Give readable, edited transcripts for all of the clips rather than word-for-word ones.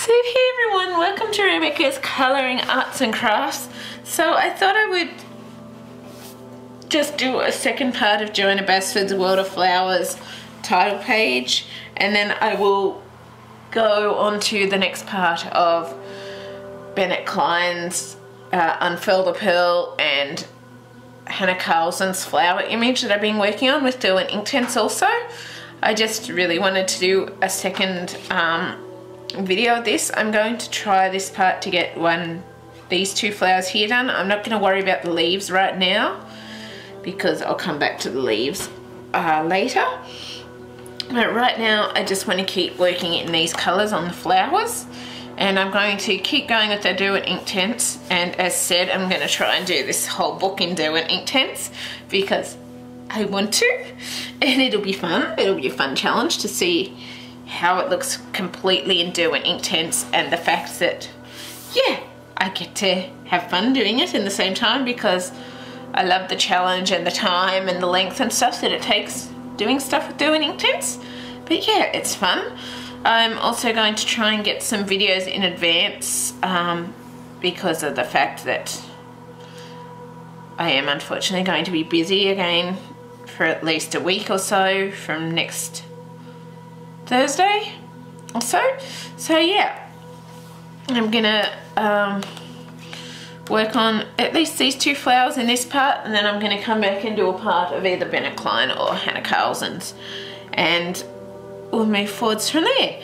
So hey everyone, welcome to Rebecca's Colouring Arts and Crafts. So I thought I would just do a second part of Johanna Basford's World of Flowers title page, and then I will go on to the next part of Bennett Klein's Unfurl the Pearl and Hannah Carlson's flower image that I've been working on with Derwent Inktense also. I just really wanted to do a second video of this. I'm going to try this part to get these two flowers here done. I'm not going to worry about the leaves right now because I'll come back to the leaves later. But right now I just want to keep working in these colours on the flowers, and I'm going to keep going with the Derwent Inktense, and as said, I'm going to try and do this whole book in Derwent Inktense because I want to, and it'll be fun. It'll be a fun challenge to see how it looks completely in Derwent Inktense, and the fact that, yeah, I get to have fun doing it in the same time because I love the challenge and the time and the length and stuff that it takes doing stuff with Derwent Inktense. But yeah, it's fun. I'm also going to try and get some videos in advance because of the fact that I am unfortunately going to be busy again for at least a week or so from next Thursday or so. So yeah, I'm gonna work on at least these two flowers in this part, and then I'm gonna come back and do a part of either Bennett Klein or Hannah Carlson's, and we'll move forwards from there.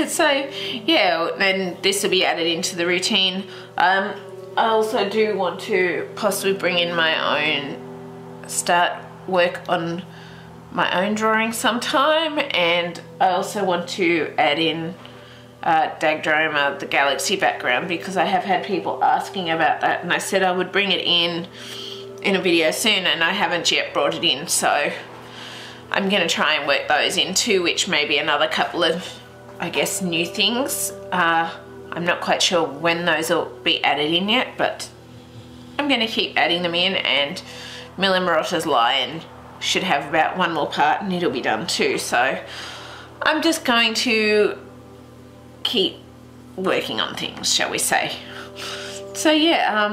So yeah, then this will be added into the routine. I also do want to possibly bring in my own, start work on my own drawing sometime, and I also want to add in Dagdrama, the galaxy background, because I have had people asking about that, and I said I would bring it in a video soon, and I haven't yet brought it in, so I'm going to try and work those in too, which may be another couple of, I guess, new things. I'm not quite sure when those will be added in yet, but I'm going to keep adding them in, and Miller Marotta's Lion should have about one more part and it'll be done too. So I'm just going to keep working on things, shall we say. So yeah,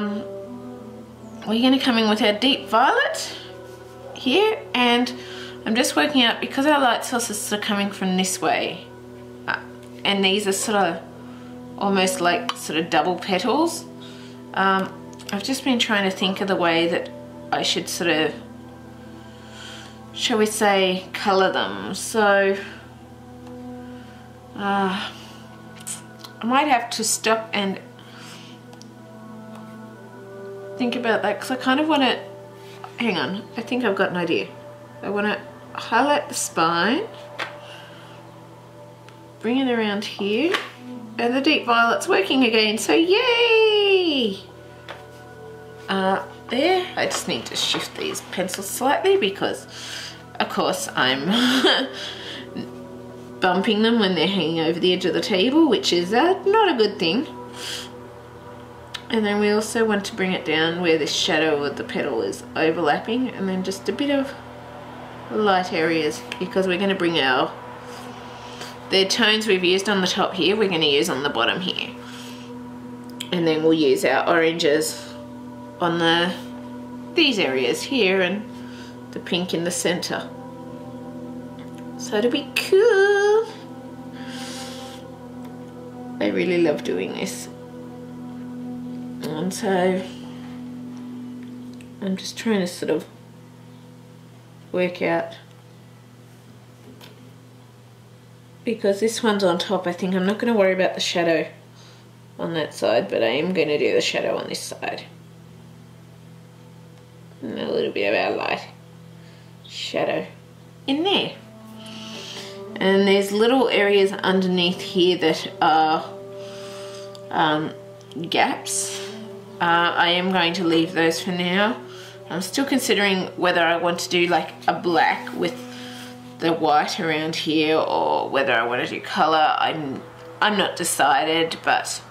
we're going to come in with our deep violet here, and I'm just working out, because our light sources are coming from this way, and these are sort of almost like sort of double petals. I've just been trying to think of the way that I should sort of, shall we say, colour them. So I might have to stop and think about that, because I kind of want to, hang on, I think I've got an idea. I want to highlight the spine, bring it around here, and the deep violet's working again, so yay! There, I just need to shift these pencils slightly because of course I'm bumping them when they're hanging over the edge of the table, which is not a good thing. And then we also want to bring it down where the shadow of the petal is overlapping, and then just a bit of light areas, because we're going to bring the tones we've used on the top here, we're going to use on the bottom here, and then we'll use our oranges on these areas here and the pink in the center. So it'll be cool. I really love doing this, and so I'm just trying to sort of work out, because this one's on top. I think I'm not going to worry about the shadow on that side, but I am going to do the shadow on this side, and a little bit of our light shadow in there. And there's little areas underneath here that are gaps. I am going to leave those for now. I'm still considering whether I want to do like a black with the white around here, or whether I want to do colour. I'm not decided, but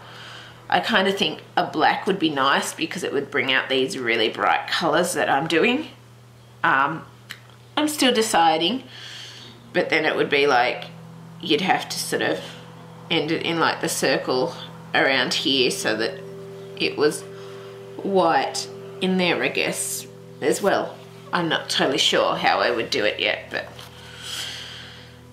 I kind of think a black would be nice because it would bring out these really bright colours that I'm doing. I'm still deciding, but then it would be like you'd have to sort of ended in like the circle around here so that it was white in there, I guess, as well. I'm not totally sure how I would do it yet, but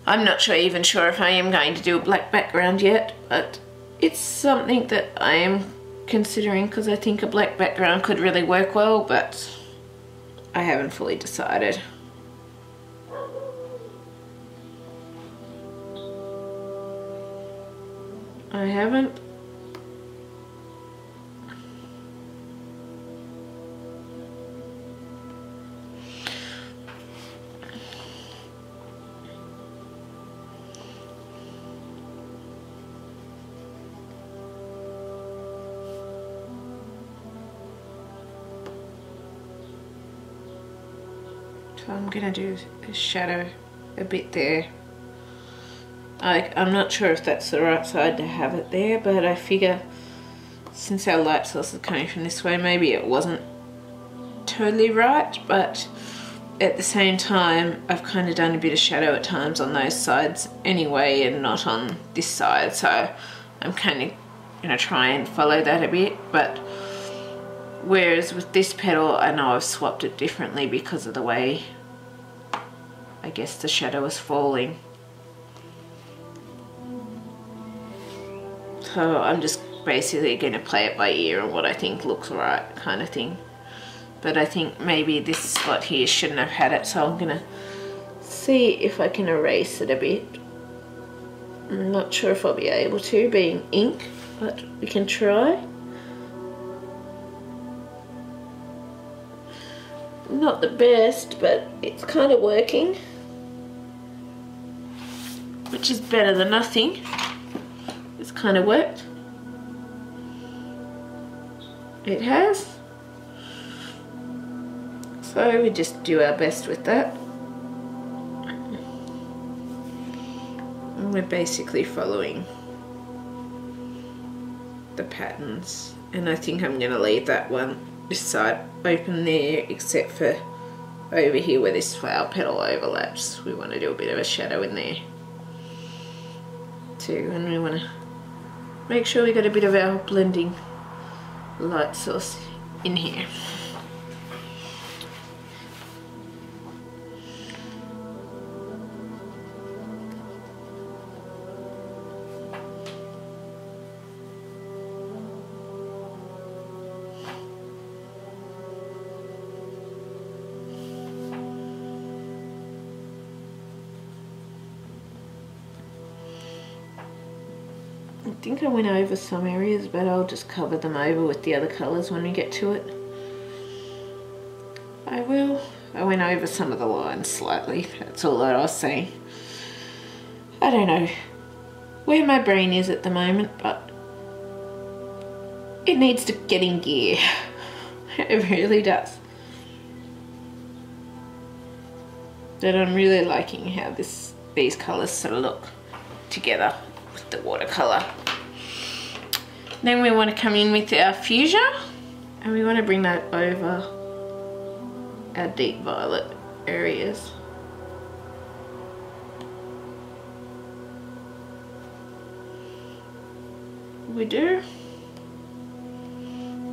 I'm not even sure if I am going to do a black background yet, but it's something that I am considering because I think a black background could really work well, but I haven't fully decided. I haven't. So I'm gonna do a shadow a bit there. I'm not sure if that's the right side to have it there, but I figure since our light source is coming from this way, maybe it wasn't totally right, but at the same time I've kind of done a bit of shadow at times on those sides anyway and not on this side, so I'm kind of going to try and follow that a bit. But whereas with this petal I know I've swapped it differently because of the way I guess the shadow is falling. So I'm just basically going to play it by ear and what I think looks right kind of thing. But I think maybe this spot here shouldn't have had it, so I'm going to see if I can erase it a bit. I'm not sure if I'll be able to, being ink, but we can try. Not the best, but it's kind of working, which is better than nothing. It's kind of worked. It has. So we just do our best with that. And we're basically following the patterns. And I think I'm going to leave that one, this side, open there, except for over here where this flower petal overlaps. We want to do a bit of a shadow in there too, and we want to make sure we got a bit of our blending light source in here. I think I went over some areas, but I'll just cover them over with the other colours when we get to it. I went over some of the lines slightly, that's all that I was saying. I don't know where my brain is at the moment, but it needs to get in gear. It really does. But I'm really liking how these colours sort of look together with the watercolour. Then we want to come in with our Fuschia, and we want to bring that over our deep violet areas. We do.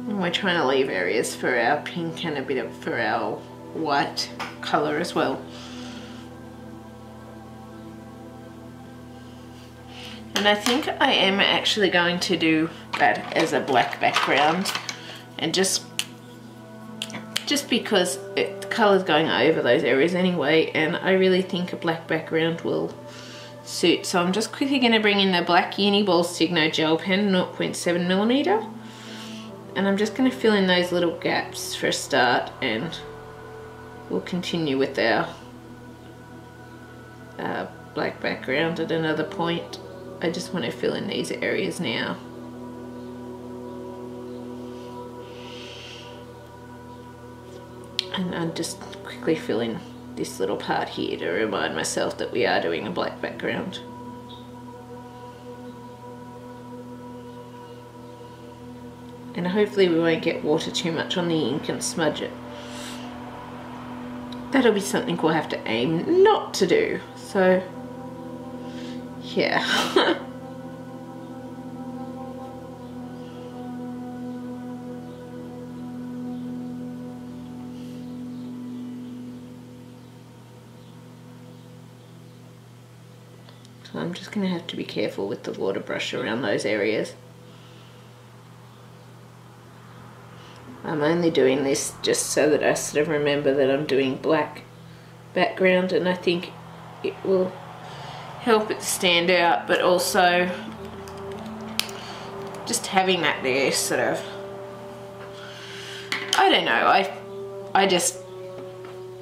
And we're trying to leave areas for our pink and a bit of for our white colour as well. And I think I am actually going to do that as a black background, and just because the colour's going over those areas anyway, and I really think a black background will suit. So I'm just quickly going to bring in the black Uniball Signo gel pen, 0.7mm, and I'm just going to fill in those little gaps for a start, and we'll continue with our black background at another point. I just want to fill in these areas now. And I'll just quickly fill in this little part here to remind myself that we are doing a black background. And hopefully we won't get water too much on the ink and smudge it. That'll be something we'll have to aim not to do. So yeah. So I'm just going to have to be careful with the water brush around those areas. I'm only doing this just so that I sort of remember that I'm doing black background, and I think it will help it stand out, but also just having that there sort of, I don't know, I just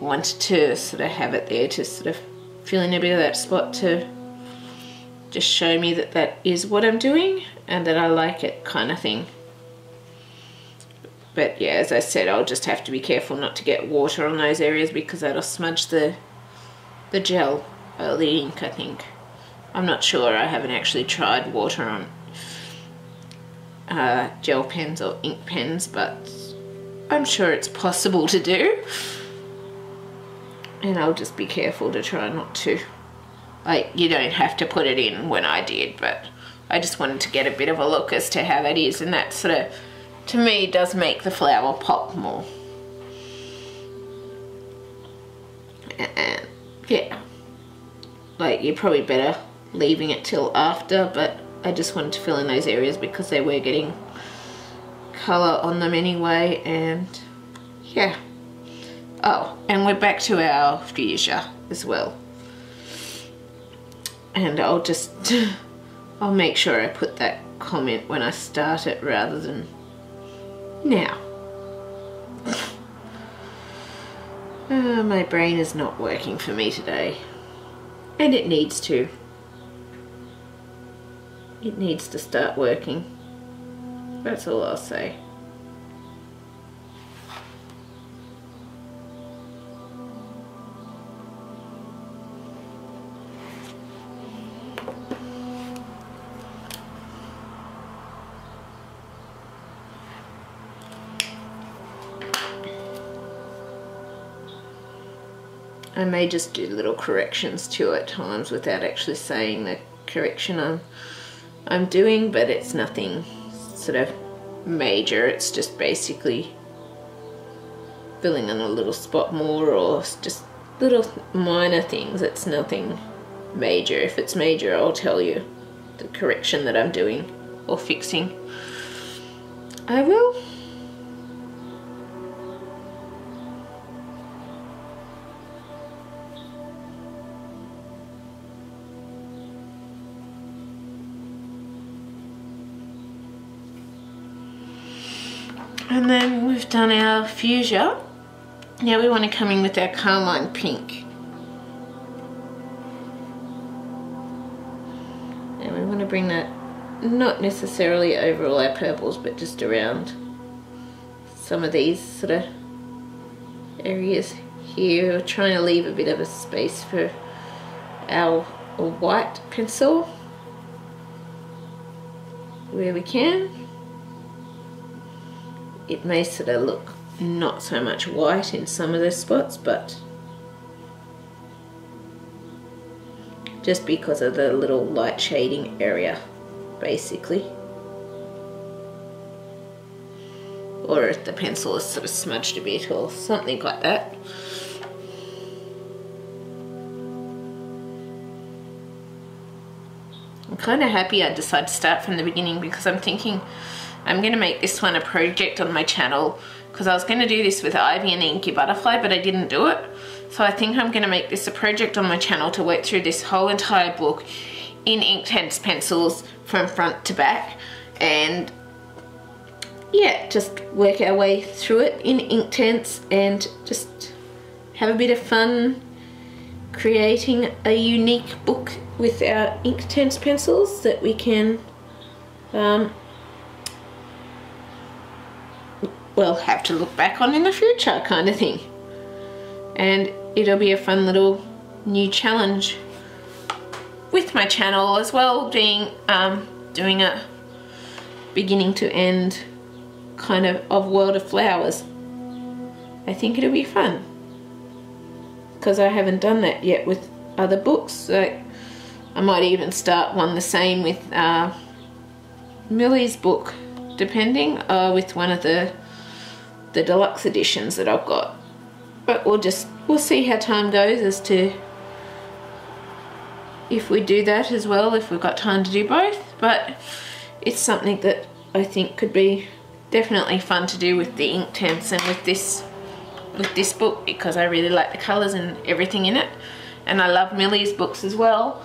wanted to sort of have it there to sort of fill in a bit of that spot to just show me that that is what I'm doing and that I like it, kind of thing. But yeah, as I said, I'll just have to be careful not to get water on those areas because that'll smudge the gel or the ink, I think. I'm not sure, I haven't actually tried water on gel pens or ink pens, but I'm sure it's possible to do. And I'll just be careful to try not to. Like, you don't have to put it in when I did, but I just wanted to get a bit of a look as to how that is, and that sort of, to me, does make the flower pop more. And yeah, like, you're probably better leaving it till after, but I just wanted to fill in those areas because they were getting colour on them anyway, and yeah. Oh, and we're back to our fuchsia as well. And I'll just, I'll make sure I put that comment when I start it rather than now. My brain is not working for me today. And it needs to. It needs to start working. That's all I'll say. I may just do little corrections too at times without actually saying the correction I'm doing, but it's nothing sort of major. It's just basically filling in a little spot more, or just little minor things. It's nothing major. If it's major, I'll tell you the correction that I'm doing or fixing. I will. And then we've done our fuchsia. Now we want to come in with our Carmine Pink. And we want to bring that not necessarily over all our purples, but just around some of these sort of areas here. We're trying to leave a bit of a space for our white pencil where we can. It may sort of look not so much white in some of the spots, but just because of the little light shading area, basically. Or if the pencil is sort of smudged a bit or something like that. I'm kind of happy I decided to start from the beginning because I'm thinking I'm going to make this one a project on my channel, because I was going to do this with Ivy and the Inky Butterfly, but I didn't do it. So I think I'm going to make this a project on my channel to work through this whole entire book in Inktense pencils from front to back, and yeah, just work our way through it in Inktense and just have a bit of fun creating a unique book with our Inktense pencils that we can well, have to look back on in the future, kind of thing. And it'll be a fun little new challenge with my channel as well, being doing a beginning to end kind of World of Flowers. I think it'll be fun because I haven't done that yet with other books. So I might even start one the same with Millie's book, depending, with one of the deluxe editions that I've got. But we'll see how time goes as to if we do that as well, if we've got time to do both, but it's something that I think could be definitely fun to do with the Inktense and with this book, because I really like the colours and everything in it, and I love Millie's books as well.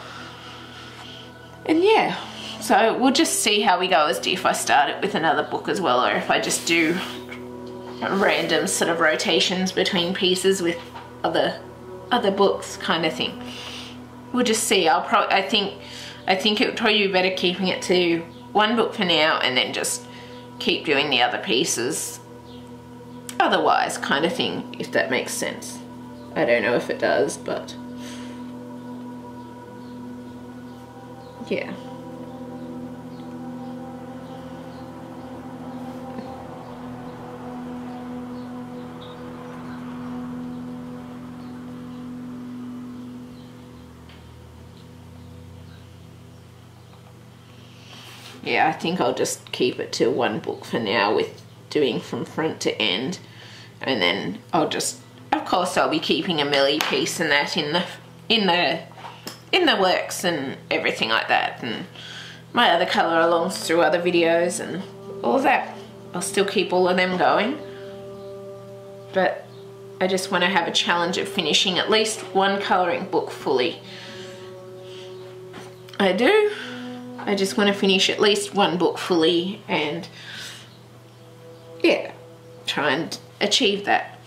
And yeah, so we'll just see how we go as to if I start it with another book as well, or if I just do random sort of rotations between pieces with other books kind of thing. We'll just see. I think it would probably be better keeping it to one book for now and then just keep doing the other pieces otherwise, kind of thing, if that makes sense. I don't know if it does, but yeah. Yeah, I think I'll just keep it to one book for now with doing from front to end, and then I'll just, of course I'll be keeping a Millie piece and that in the works and everything like that, and my other colour alongs through other videos and all of that. I'll still keep all of them going, but I just want to have a challenge of finishing at least one colouring book fully. I just want to finish at least one book fully and yeah, try and achieve that.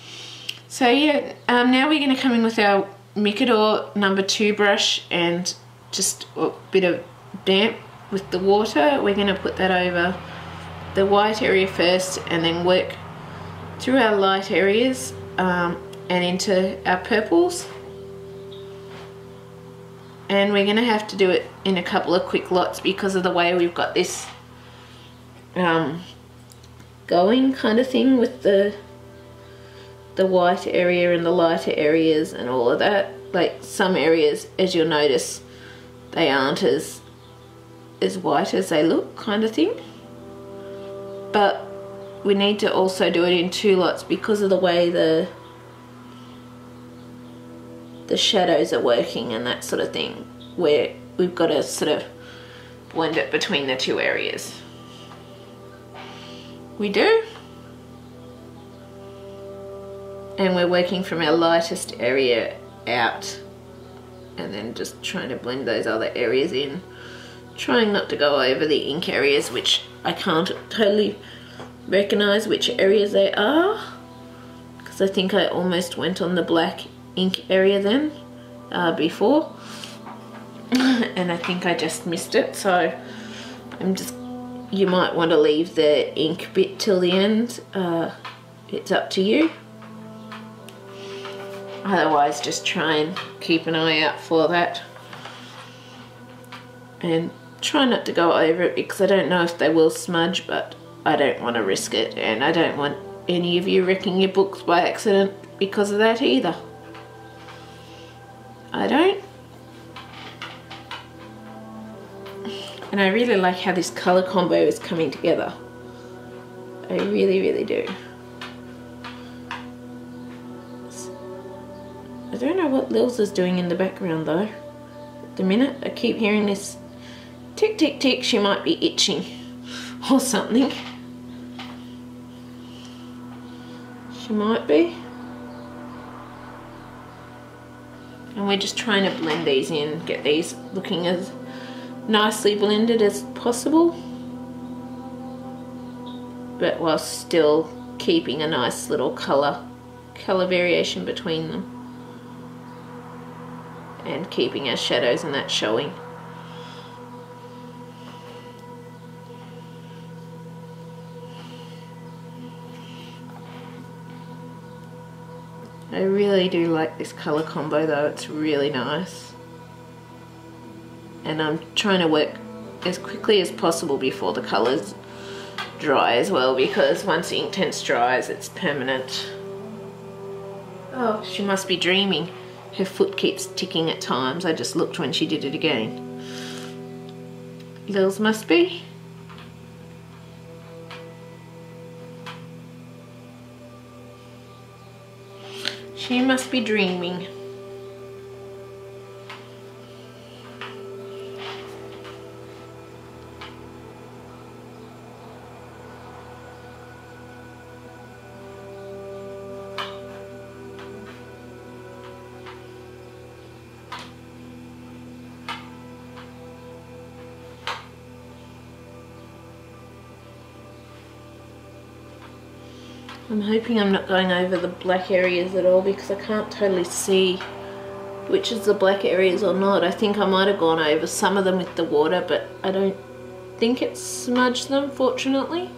So yeah, now we're going to come in with our Mikador number 2 brush and just a bit of damp with the water. We're going to put that over the white area first and then work through our light areas and into our purples. And we're going to have to do it in a couple of quick lots because of the way we've got this going kind of thing with the white area and the lighter areas and all of that. Like some areas, as you'll notice, they aren't as white as they look, kind of thing. But we need to also do it in 2 lots because of the way the shadows are working and that sort of thing, where we've got to sort of blend it between the 2 areas. We do. And we're working from our lightest area out and then just trying to blend those other areas in, trying not to go over the ink areas, which I can't totally recognize which areas they are, because I think I almost went on the black ink area then before and I think I just missed it, so you might want to leave the ink bit till the end. It's up to you. Otherwise just try and keep an eye out for that and try not to go over it, because I don't know if they will smudge, but I don't want to risk it, and I don't want any of you wrecking your books by accident because of that either. I don't. And I really like how this colour combo is coming together. I really, really do. I don't know what Lils is doing in the background though. At the minute, I keep hearing this tick, tick, tick. She might be itching or something. She might be. And we're just trying to blend these in, get these looking as nicely blended as possible, but while still keeping a nice little colour variation between them and keeping our shadows and that showing. I really do like this colour combo though, it's really nice. And I'm trying to work as quickly as possible before the colours dry as well, because once the Inktense dries it's permanent. Oh, she must be dreaming. Her foot keeps ticking at times. I just looked when she did it again. Lils must be. She must be dreaming. I'm hoping I'm not going over the black areas at all because I can't totally see which is the black areas or not. I think I might have gone over some of them with the water, but I don't think it smudged them, fortunately.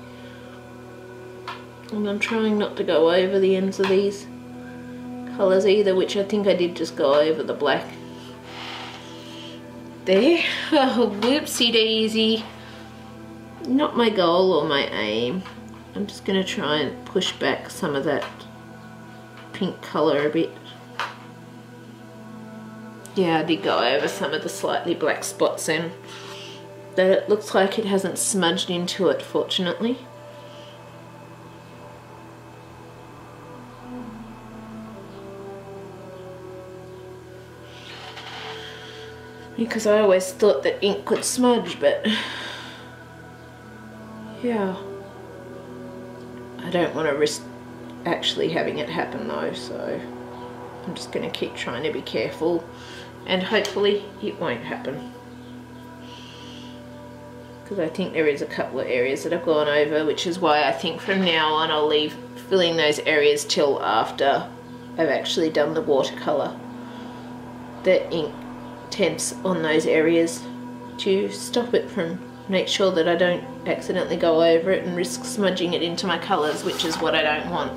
And I'm trying not to go over the ends of these colours either, which I think I did just go over the black. There. Oh, whoopsie daisy. Not my goal or my aim. I'm just going to try and push back some of that pink colour a bit. Yeah, I did go over some of the slightly black spots and that it looks like it hasn't smudged into it, fortunately. Because I always thought that ink could smudge, but yeah. I don't want to risk actually having it happen though, so I'm just going to keep trying to be careful and hopefully it won't happen. Because I think there is a couple of areas that I've gone over, which is why I think from now on I'll leave filling those areas till after I've actually done the watercolour, the Inktense on those areas, to stop it from, make sure that I don't accidentally go over it and risk smudging it into my colours, which is what I don't want.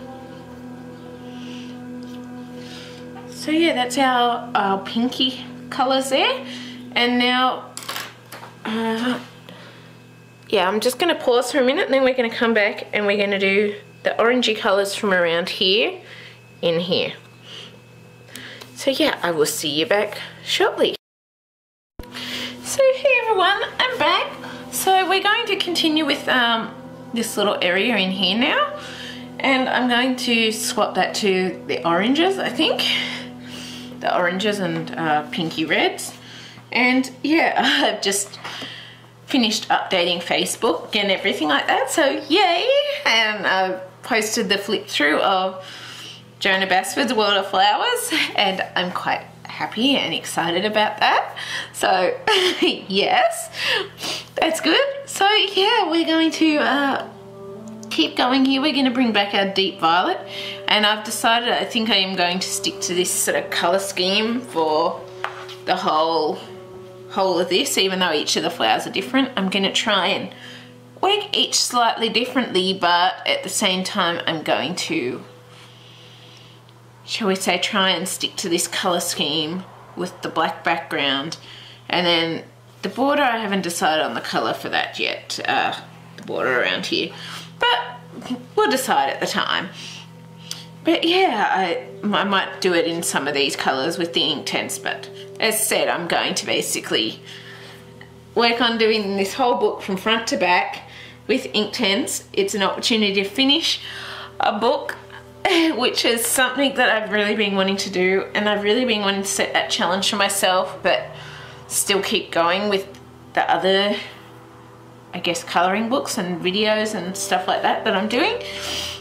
So yeah, that's our pinky colours there. And now, yeah, I'm just going to pause for a minute and then we're going to come back and we're going to do the orangey colours from around here in here. So yeah, I will see you back shortly. So hey everyone, I'm back. So we're going to continue with this little area in here now, and I'm going to swap that to the oranges, I think. The oranges and pinky reds. And yeah, I've just finished updating Facebook and everything like that, so yay! And I've posted the flip through of Johanna Basford's World of Flowers, and I'm quite happy and excited about that. So yes, that's good. So yeah, we're going to keep going here. We're going to bring back our deep violet, and I've decided I think I am going to stick to this sort of colour scheme for the whole of this, even though each of the flowers are different. I'm going to try and work each slightly differently, but at the same time I'm going to, shall we say, try and stick to this colour scheme with the black background. And then the border, I haven't decided on the colour for that yet, the border around here, but we'll decide at the time. But yeah, I might do it in some of these colours with the Inktense, but as said, I'm going to basically work on doing this whole book from front to back with Inktense. It's an opportunity to finish a book, which is something that I've really been wanting to do, and I've really been wanting to set that challenge for myself, but still keep going with the other, I guess, colouring books and videos and stuff like that I'm doing.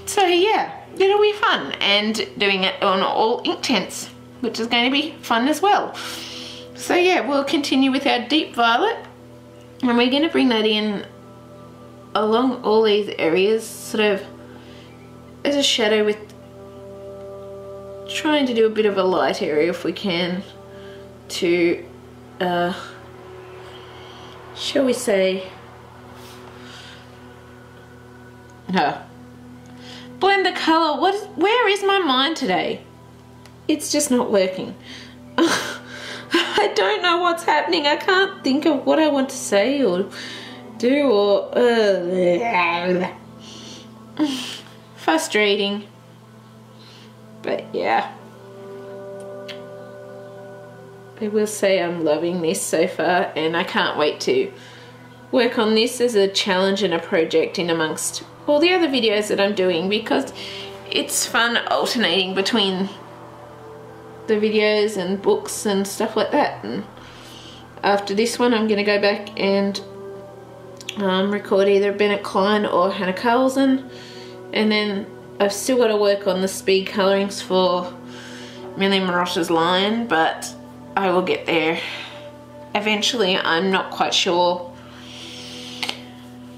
So yeah, it'll be fun, and doing it on all Inktense, which is going to be fun as well. So yeah, we'll continue with our deep violet, and we're going to bring that in along all these areas, sort of as a shadow, with trying to do a bit of a light area if we can, to shall we say, blend the colour. Where is my mind today? It's just not working. I don't know what's happening. I can't think of what I want to say or do, or frustrating. But yeah, I will say I'm loving this so far, and I can't wait to work on this as a challenge and a project in amongst all the other videos that I'm doing, because it's fun alternating between the videos and books and stuff like that. And after this one, I'm going to go back and record either Bennett Klein or Hannah Carlson, and then I've still got to work on the speed colourings for Millie Marotta's line, but I will get there eventually. I'm not quite sure.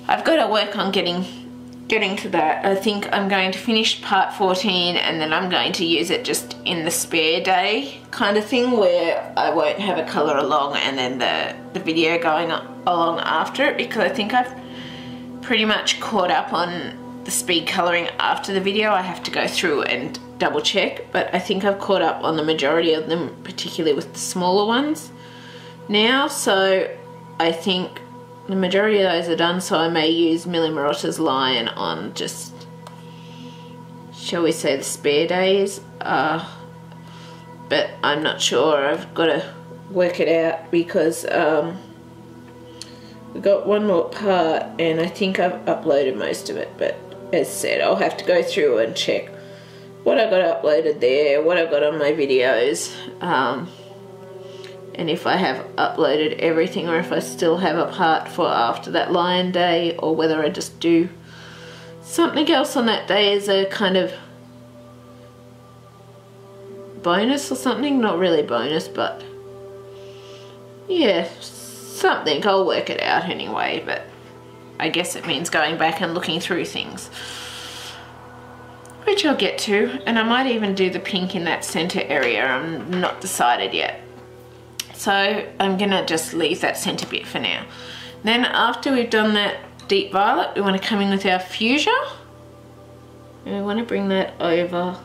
I've got to work on getting getting to that, I think I'm going to finish part 14 and then I'm going to use it just in the spare day kind of thing, where I won't have a colour along and then the video going along after it, because I think I've pretty much caught up on the speed colouring after the video. I have to go through and double check, but I think I've caught up on the majority of them, particularly with the smaller ones now, so I think the majority of those are done, so I may use Millie Marotta's line on just, shall we say, the spare days, but I'm not sure. I've got to work it out because we've got one more part and I think I've uploaded most of it, but as said, I'll have to go through and check what I got uploaded there, what I got on my videos, and if I have uploaded everything, or if I still have a part for after that Lion Day, or whether I just do something else on that day as a kind of bonus or something. Not really bonus, but yeah, something. I'll work it out anyway, but I guess it means going back and looking through things, which I'll get to, and I might even do the pink in that center area. I'm not decided yet. So I'm gonna just leave that center bit for now. Then after we've done that deep violet, we want to come in with our fuchsia, and we want to bring that over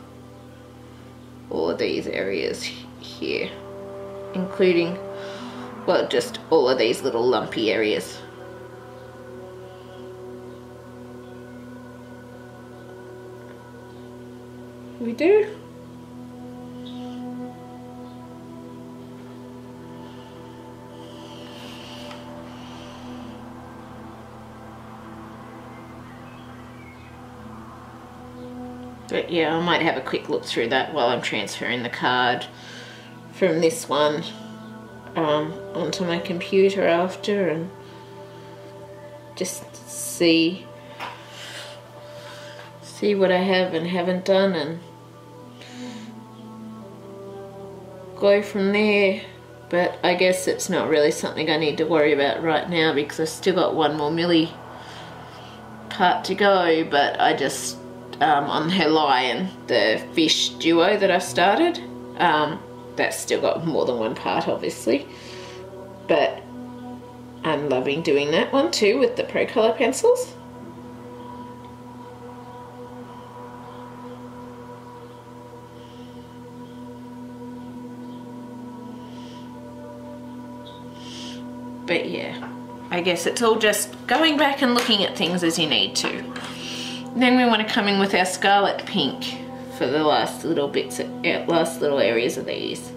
all of these areas here, including, well, just all of these little lumpy areas. We do. But yeah, I might have a quick look through that while I'm transferring the card from this one onto my computer after, and just see what I have and haven't done and go from there. But I guess it's not really something I need to worry about right now because I've still got one more Millie part to go, but I just on her lion, the fish duo that I've started, that's still got more than one part obviously, but I'm loving doing that one too with the Pro Colour pencils. But yeah, I guess it's all just going back and looking at things as you need to. Then we want to come in with our Scarlet Pink for the last little bits, last little areas of these.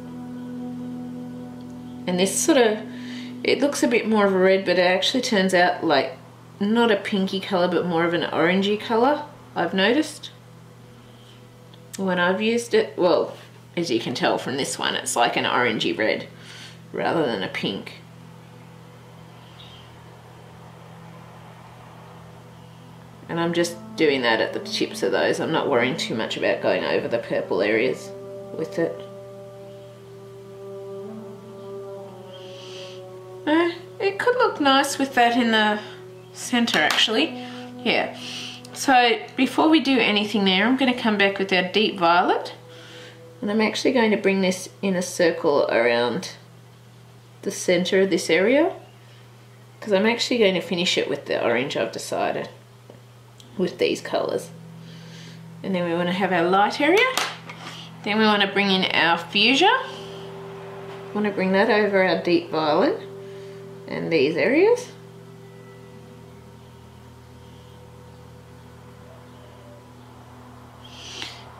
And this sort of, it looks a bit more of a red, but it actually turns out like not a pinky colour, but more of an orangey colour, I've noticed when I've used it. Well, as you can tell from this one, it's like an orangey red rather than a pink. And I'm just doing that at the tips of those. I'm not worrying too much about going over the purple areas with it. It could look nice with that in the center actually. Yeah. So before we do anything there, I'm going to come back with our deep violet. And I'm actually going to bring this in a circle around the center of this area, because I'm actually going to finish it with the orange, I've decided, with these colours. And then we want to have our light area. Then we want to bring in our fuchsia. We want to bring that over our deep violet and these areas.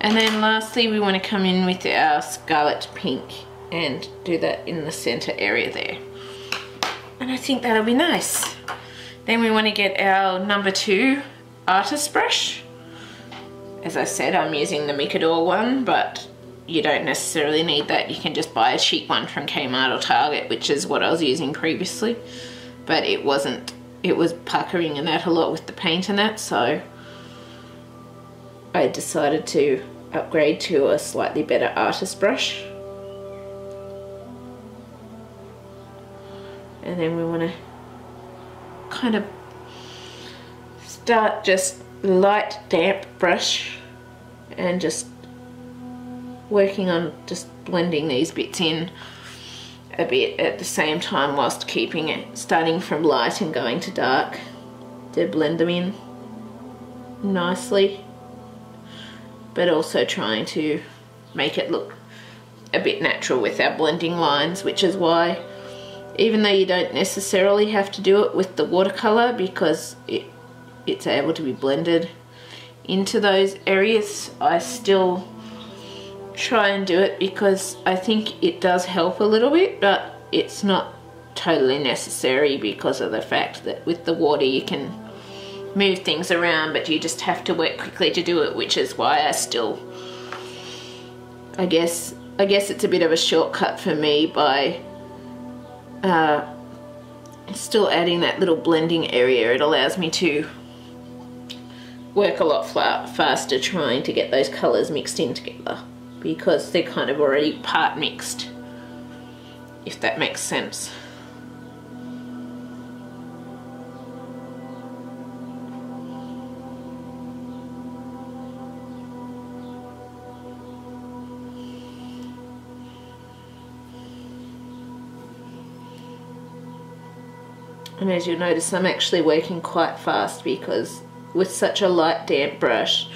And then lastly we want to come in with our Scarlet Pink and do that in the center area there. And I think that'll be nice. Then we want to get our number 2 artist brush. As I said, I'm using the Mikador one, but you don't necessarily need that. You can just buy a cheap one from Kmart or Target, which is what I was using previously. But it wasn't, it was puckering and that a lot with the paint and that, so I decided to upgrade to a slightly better artist brush. And then we want to kind of start just light damp brush and just working on just blending these bits in a bit at the same time, whilst keeping it starting from light and going to dark to blend them in nicely, but also trying to make it look a bit natural with our blending lines, which is why, even though you don't necessarily have to do it with the watercolor because it's able to be blended into those areas, I still try and do it because I think it does help a little bit, but it's not totally necessary because of the fact that with the water you can move things around, but you just have to work quickly to do it, which is why I still, I guess it's a bit of a shortcut for me by still adding that little blending area. It allows me to work a lot faster trying to get those colours mixed in together because they're kind of already part mixed, if that makes sense. And as you'll notice, I'm actually working quite fast because with such a light damp brush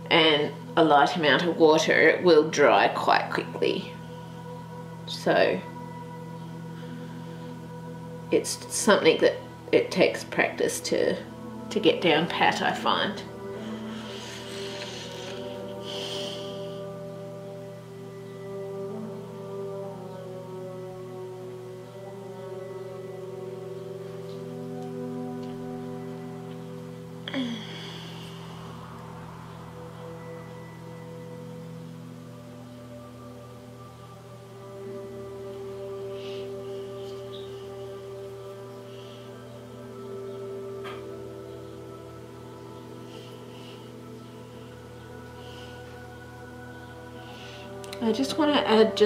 and a light amount of water, it will dry quite quickly. So it's something that it takes practice to get down pat, I find. I just want to add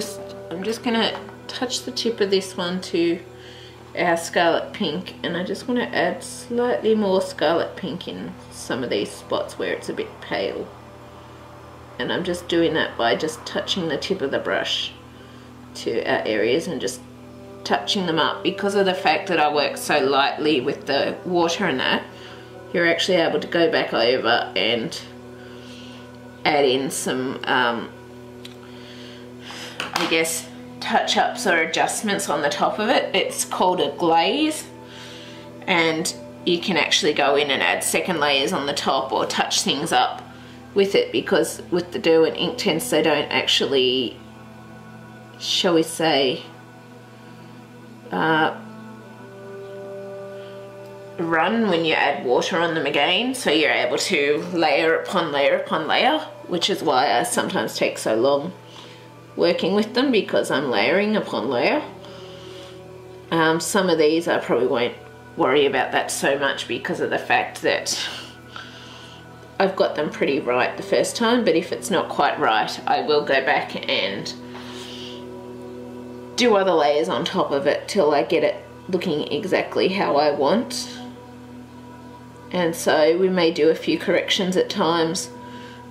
I'm just going to touch the tip of this one to our Scarlet Pink, and I just want to add slightly more Scarlet Pink in some of these spots where it's a bit pale. And I'm just doing that by just touching the tip of the brush to our areas and just touching them up. Because of the fact that I work so lightly with the water and that, you're actually able to go back over and add in some I guess touch-ups or adjustments on the top of it. It's called a glaze, and you can actually go in and add second layers on the top or touch things up with it, because with the Derwent Inktense they don't actually, shall we say, run when you add water on them again, so you're able to layer upon layer upon layer, which is why I sometimes take so long working with them, because I'm layering upon layer. Some of these I probably won't worry about that so much because of the fact that I've got them pretty right the first time, but if it's not quite right, I will go back and do other layers on top of it till I get it looking exactly how I want. And so we may do a few corrections at times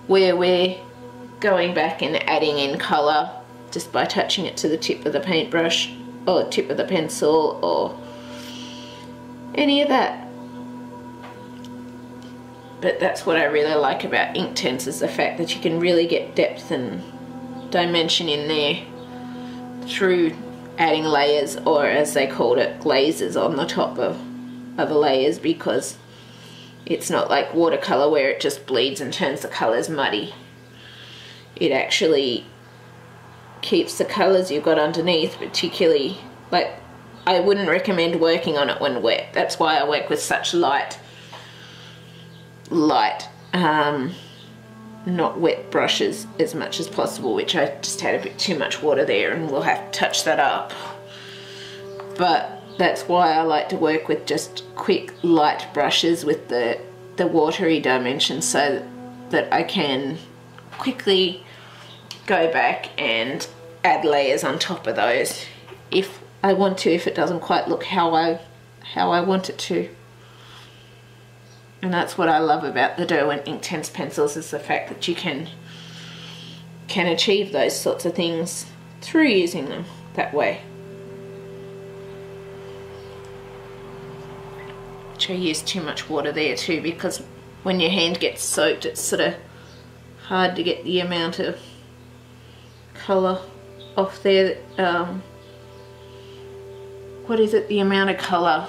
where we're going back and adding in colour just by touching it to the tip of the paintbrush or tip of the pencil or any of that. But that's what I really like about Inktense, is the fact that you can really get depth and dimension in there through adding layers, or as they called it, glazes on the top of other layers, because it's not like watercolour where it just bleeds and turns the colours muddy. It actually keeps the colours you've got underneath, particularly, like, I wouldn't recommend working on it when wet. That's why I work with such light, not wet brushes as much as possible, which I just had a bit too much water there and we'll have to touch that up. But that's why I like to work with just quick light brushes with the watery dimension, so that I can quickly go back and add layers on top of those if I want to, if it doesn't quite look how I want it to. And that's what I love about the Derwent Inktense pencils, is the fact that you can achieve those sorts of things through using them that way. Which I use too much water there too, because when your hand gets soaked it's sort of hard to get the amount of colour off there. What is it? The amount of colour.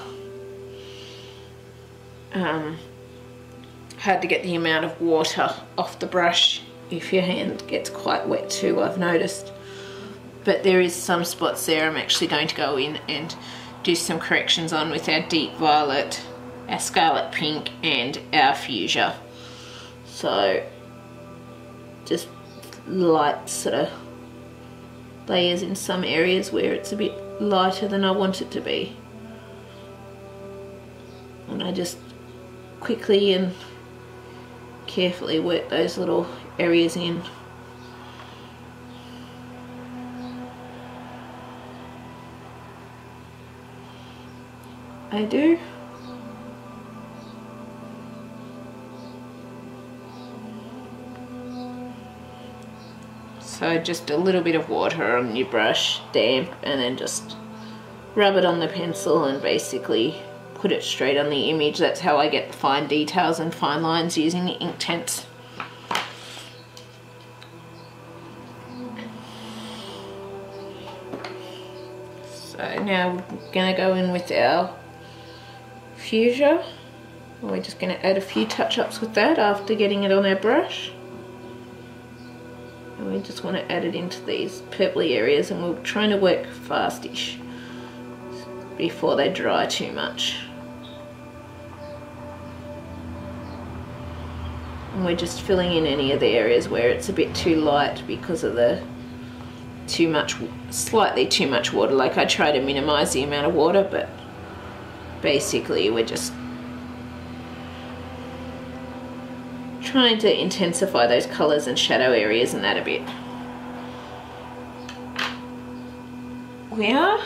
Hard to get the amount of water off the brush if your hand gets quite wet too, I've noticed. But there is some spots there I'm actually going to go in and do some corrections on with our deep violet, our Scarlet Pink and our Fuschia. So just light sort of layers in some areas where it's a bit lighter than I want it to be. And I just quickly and carefully work those little areas in. I do. So just a little bit of water on your brush, damp, and then just rub it on the pencil and basically put it straight on the image. That's how I get fine details and fine lines using the Inktense. So now we're going to go in with our Fuschia. We're just going to add a few touch-ups with that after getting it on our brush. And we just want to add it into these purpley areas, and we're trying to work fast-ish before they dry too much. And we're just filling in any of the areas where it's a bit too light because of the slightly too much water. Like, I try to minimize the amount of water, but basically we're just trying to intensify those colors and shadow areas and that a bit. We are.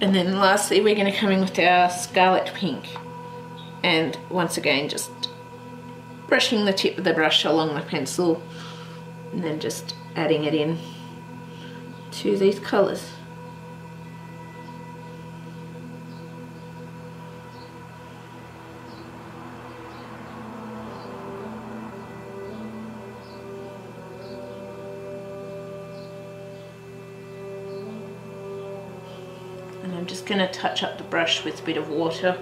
And then lastly we're going to come in with our Scarlet Pink, and once again just brushing the tip of the brush along the pencil and then just adding it in to these colors. And I'm just going to touch up the brush with a bit of water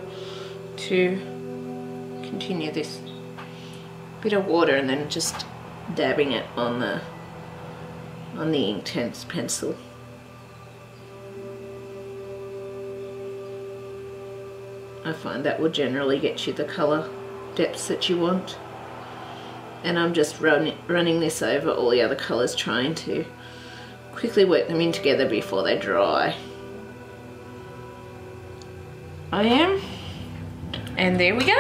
to continue this. Bit of water and then just dabbing it on the Inktense pencil. I find that will generally get you the colour depths that you want. And I'm just running this over all the other colours, trying to quickly work them in together before they dry. I am. And there we go.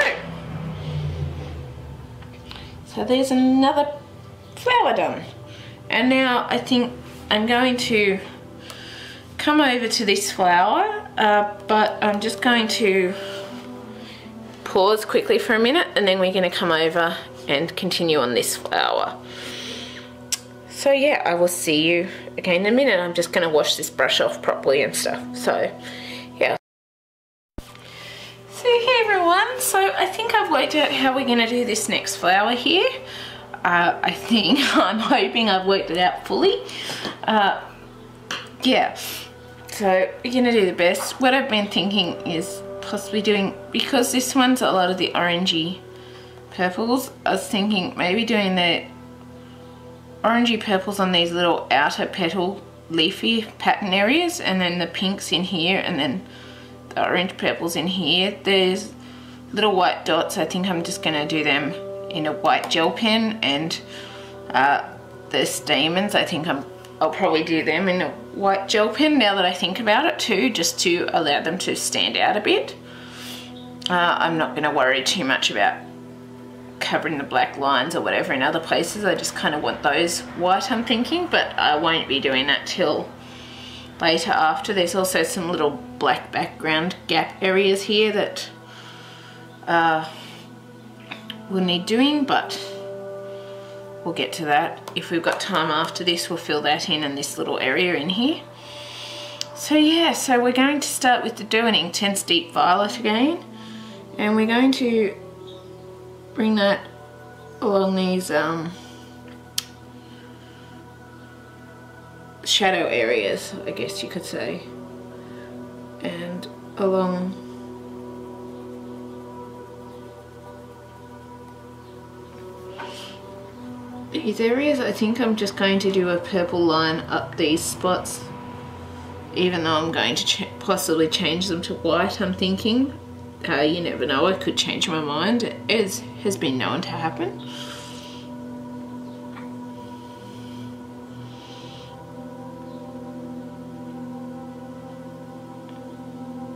So there's another flower done. And now I think I'm going to come over to this flower, but I'm just going to pause quickly for a minute, and then we're going to come over and continue on this flower. So yeah, I will see you again in a minute. I'm just going to wash this brush off properly and stuff. So yeah. So hey everyone, so I think I've worked out how we're going to do this next flower here. I'm hoping I've worked it out fully. Yeah, so we're going to do the best. What I've been thinking is possibly doing, because this one's a lot of the orangey purples, I was thinking maybe doing the orangey purples on these little outer petal leafy pattern areas, and then the pinks in here, and then the orange purples in here. There's little white dots. I think I'm just going to do them in a white gel pen, and the stamens, I think I'll probably do them in a white gel pen now that I think about it too, just to allow them to stand out a bit. I'm not going to worry too much about covering the black lines or whatever in other places. I just kind of want those white, I'm thinking, but I won't be doing that till later after. There's also some little black background gap areas here that will need doing, but we'll get to that. If we've got time after this, we'll fill that in this little area in here. So yeah, so we're going to start with the Derwent Inktense Deep Violet again, and we're going to bring that along these shadow areas, I guess you could say, and along these areas. I think I'm just going to do a purple line up these spots, even though I'm going to possibly change them to white. I'm thinking, you never know, I could change my mind, as has been known to happen.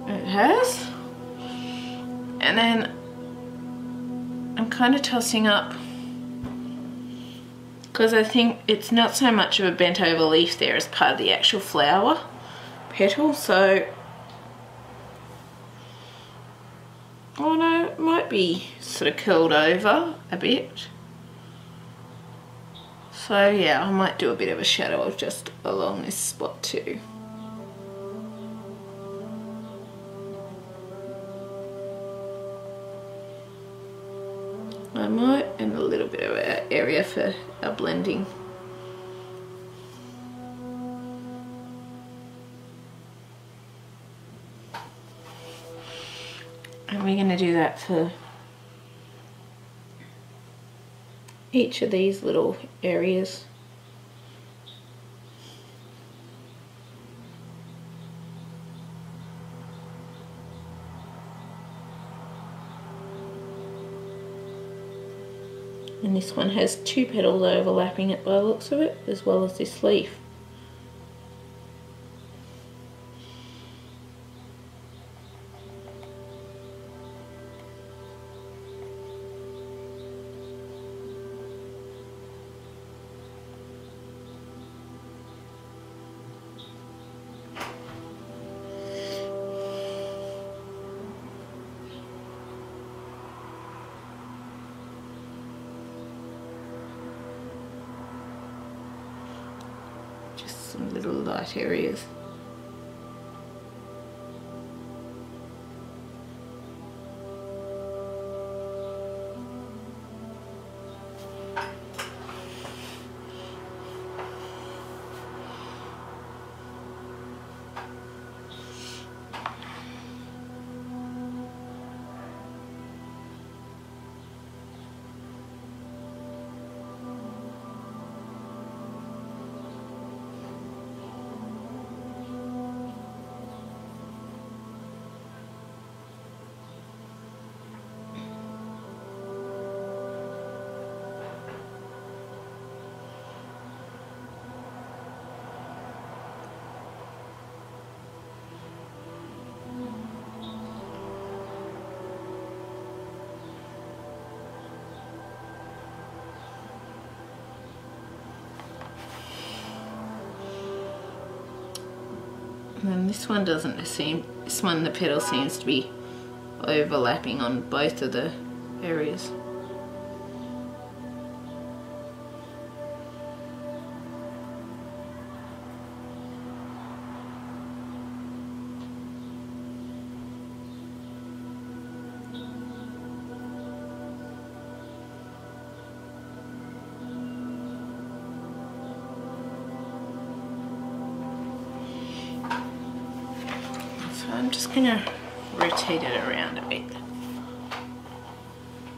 It has. And then I'm kind of tossing up, because I think it's not so much of a bent over leaf there as part of the actual flower petal, so oh no, it might be sort of curled over a bit. So yeah, I might do a bit of a shadow just along this spot too. I might, and a little bit of an area for our blending. And we're going to do that for each of these little areas. And this one has two petals overlapping it by the looks of it, as well as this leaf. Some little light areas. And this one doesn't seem, this one the petal seems to be overlapping on both of the areas. I'm just going to rotate it around a bit.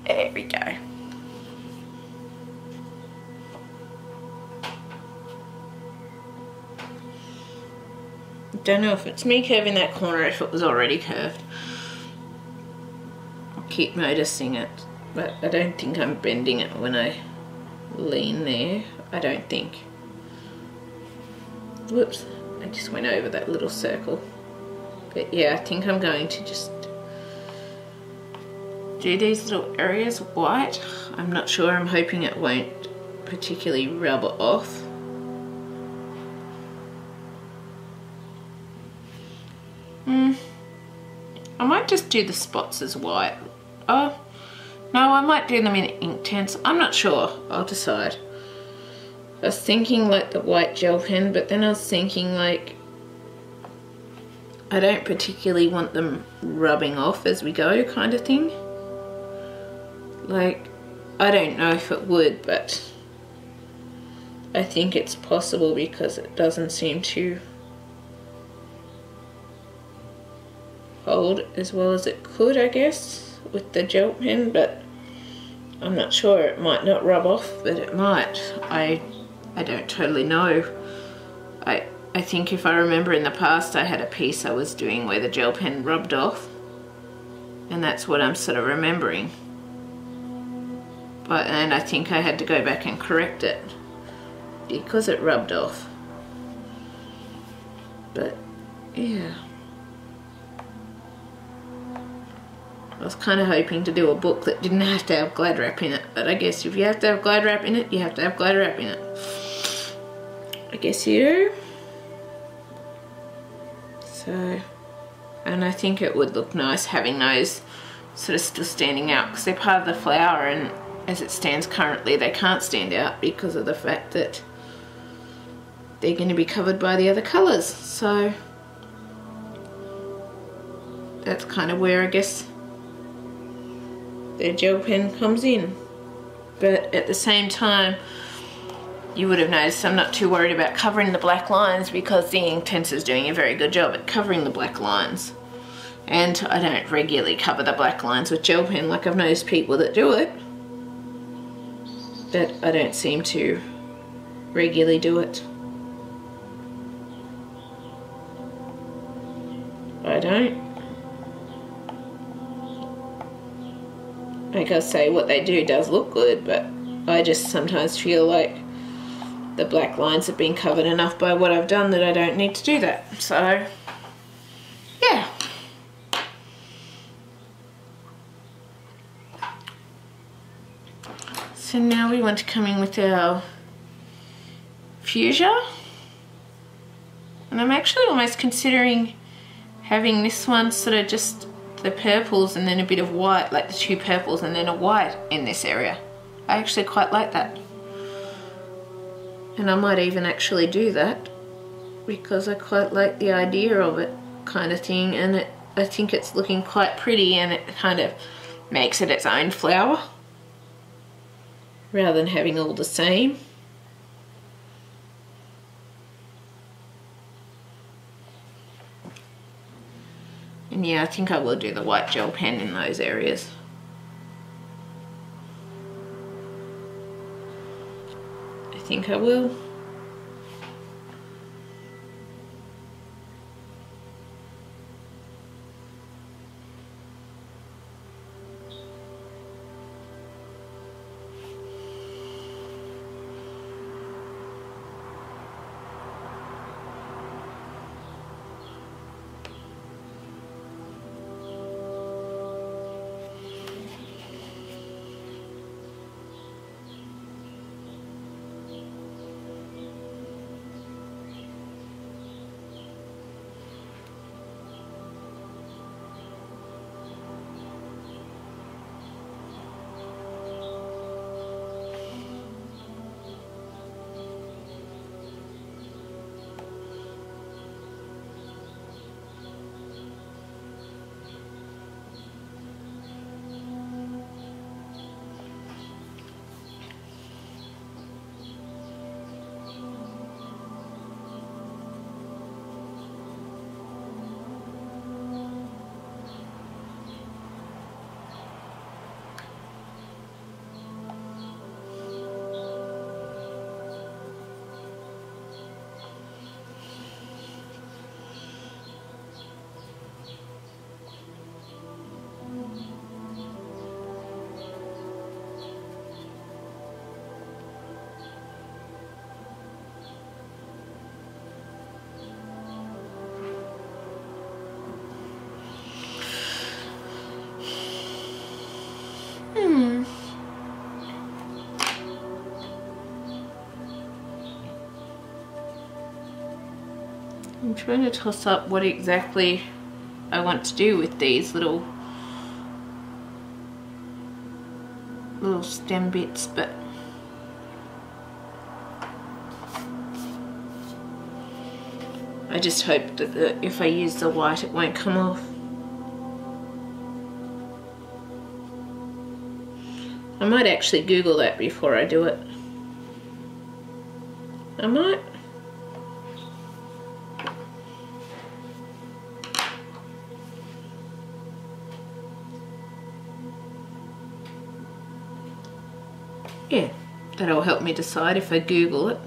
There we go. Don't know if it's me curving that corner or if it was already curved. I keep noticing it, but I don't think I'm bending it when I lean there. I don't think. Whoops, I just went over that little circle. But yeah, I think I'm going to just do these little areas white. I'm not sure, I'm hoping it won't particularly rub it off. I might just do the spots as white. oh, no, I might do them in Inktense. I'm not sure. I'll decide. I was thinking like the white gel pen, but then I was thinking like I don't particularly want them rubbing off as we go kind of thing. Like, I don't know if it would, but I think it's possible because it doesn't seem to hold as well as it could, I guess, with the gel pen, but I'm not sure. It might not rub off, but it might. I don't totally know. I think if I remember in the past I had a piece I was doing where the gel pen rubbed off, and that's what I'm sort of remembering. And I think I had to go back and correct it because it rubbed off. But yeah, I was kind of hoping to do a book that didn't have to have glad wrap in it, but I guess if you have to have glad wrap in it, you have to have glad wrap in it. I guess you do. So, and I think it would look nice having those sort of still standing out because they're part of the flower, and as it stands currently they can't stand out because of the fact that they're going to be covered by the other colours. So that's kind of where I guess their gel pen comes in. But at the same time, you would have noticed I'm not too worried about covering the black lines because the Inktense is doing a very good job at covering the black lines. And I don't regularly cover the black lines with gel pen like I've noticed people that do it. But I don't seem to regularly do it. I don't. Like I say, what they do does look good, but I just sometimes feel like the black lines have been covered enough by what I've done that I don't need to do that. So, yeah. So now we want to come in with our Fuschia. And I'm actually almost considering having this one sort of just the purples and then a bit of white, like the two purples and then a white in this area. I actually quite like that. And I might even actually do that because I quite like the idea of it kind of thing, and I think it's looking quite pretty, and it kind of makes it its own flower rather than having all the same. And yeah, I think I will do the white gel pen in those areas. I think I will. I'm trying to toss up what exactly I want to do with these little little stem bits, but I just hope that if I use the white it won't come off. I might actually Google that before I do it. I might. Yeah, that'll help me decide if I Google it.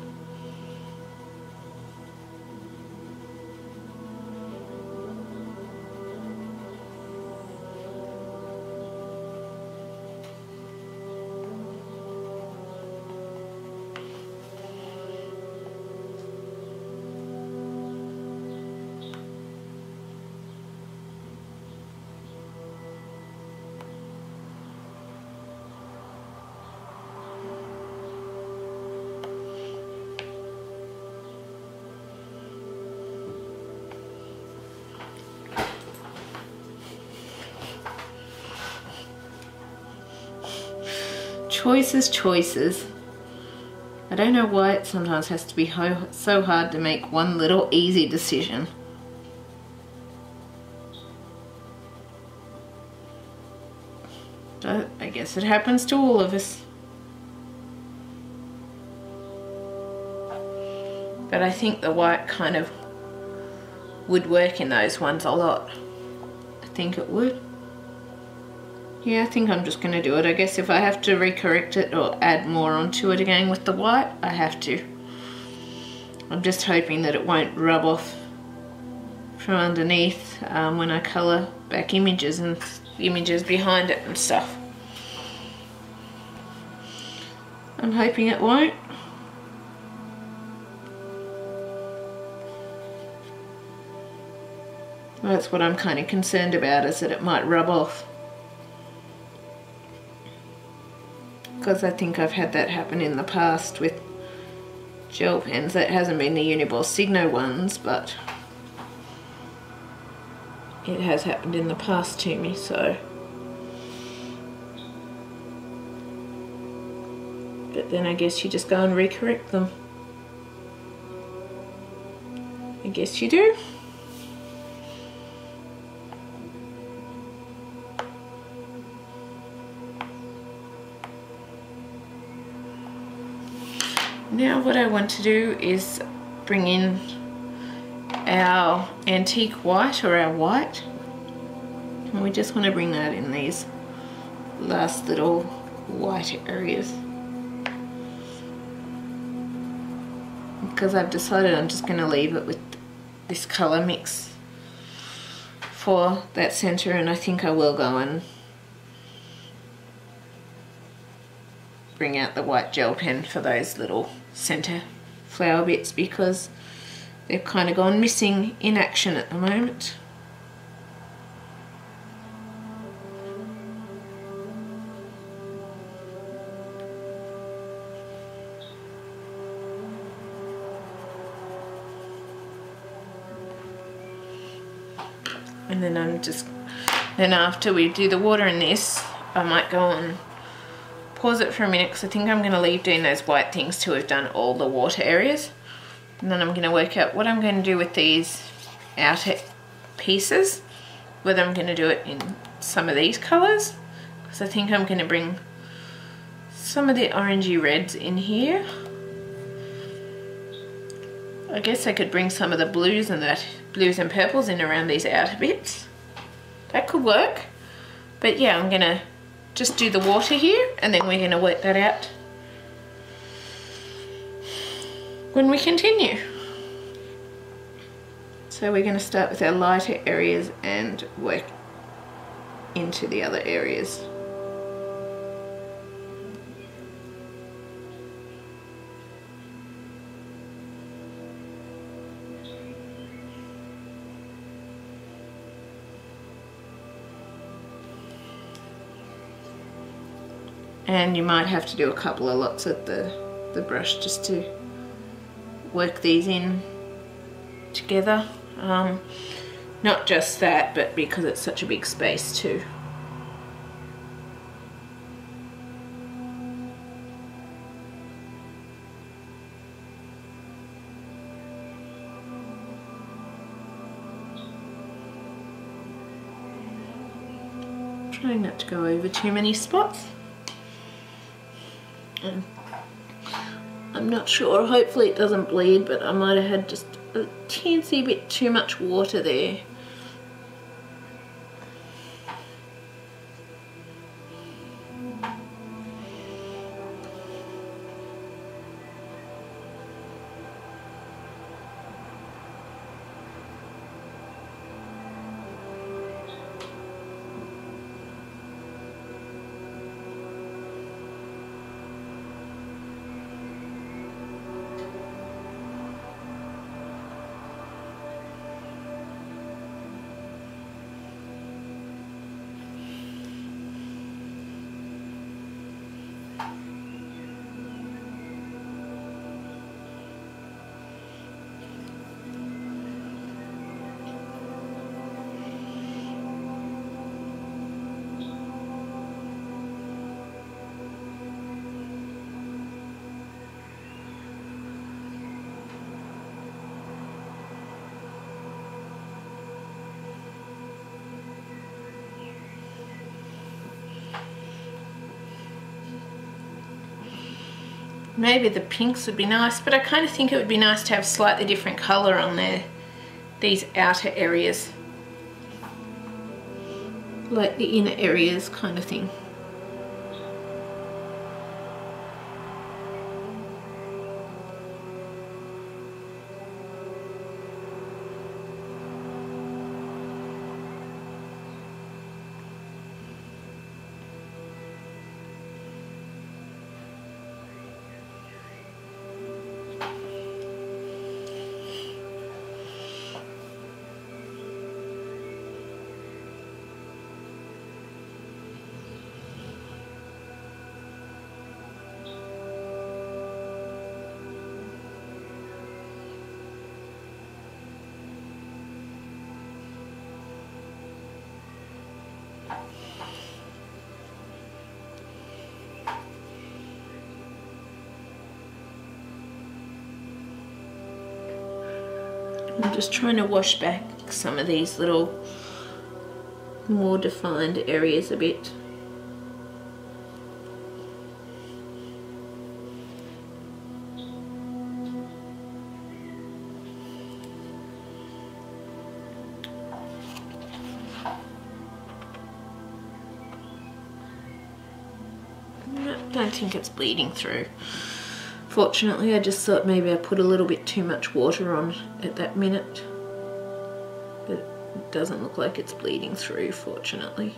Choices. I don't know why it sometimes has to be so hard to make one little easy decision. But I guess it happens to all of us. But I think the white kind of would work in those ones a lot. I think it would. Yeah, I think I'm just going to do it. I guess if I have to recorrect it or add more onto it again with the white, I have to. I'm just hoping that it won't rub off from underneath when I colour back images and images behind it and stuff. I'm hoping it won't. Well, that's what I'm kind of concerned about, is that it might rub off. Because I think I've had that happen in the past with gel pens. That hasn't been the Uniball Signo ones, but it has happened in the past to me, so. But then I guess you just go and recorrect them. I guess you do. Now what I want to do is bring in our antique white, or our white, and we just want to bring that in these last little white areas, because I've decided I'm just going to leave it with this colour mix for that centre, and I think I will go and bring out the white gel pen for those little centre flower bits, because they've kind of gone missing in action at the moment. And then then after we do the water in this, I might go and pause it for a minute, because I think I'm going to leave doing those white things till we've done all the water areas, and then I'm going to work out what I'm going to do with these outer pieces, whether I'm going to do it in some of these colours, because I think I'm going to bring some of the orangey reds in here. I guess I could bring some of the blues and purples in around these outer bits. That could work. But yeah, I'm going to just do the water here, and then we're going to work that out when we continue. So we're going to start with our lighter areas and work into the other areas. And you might have to do a couple of lots at the brush just to work these in together. Not just that, but because it's such a big space too. trying not to go over too many spots. And I'm not sure, hopefully it doesn't bleed, but I might have had just a teensy bit too much water there. Maybe the pinks would be nice, but I kind of think it would be nice to have slightly different colour on there, these outer areas, like the inner areas kind of thing. I'm just trying to wash back some of these little more defined areas a bit. I don't think it's bleeding through. Fortunately, I just thought maybe I put a little bit too much water on at that minute, but it doesn't look like it's bleeding through, fortunately.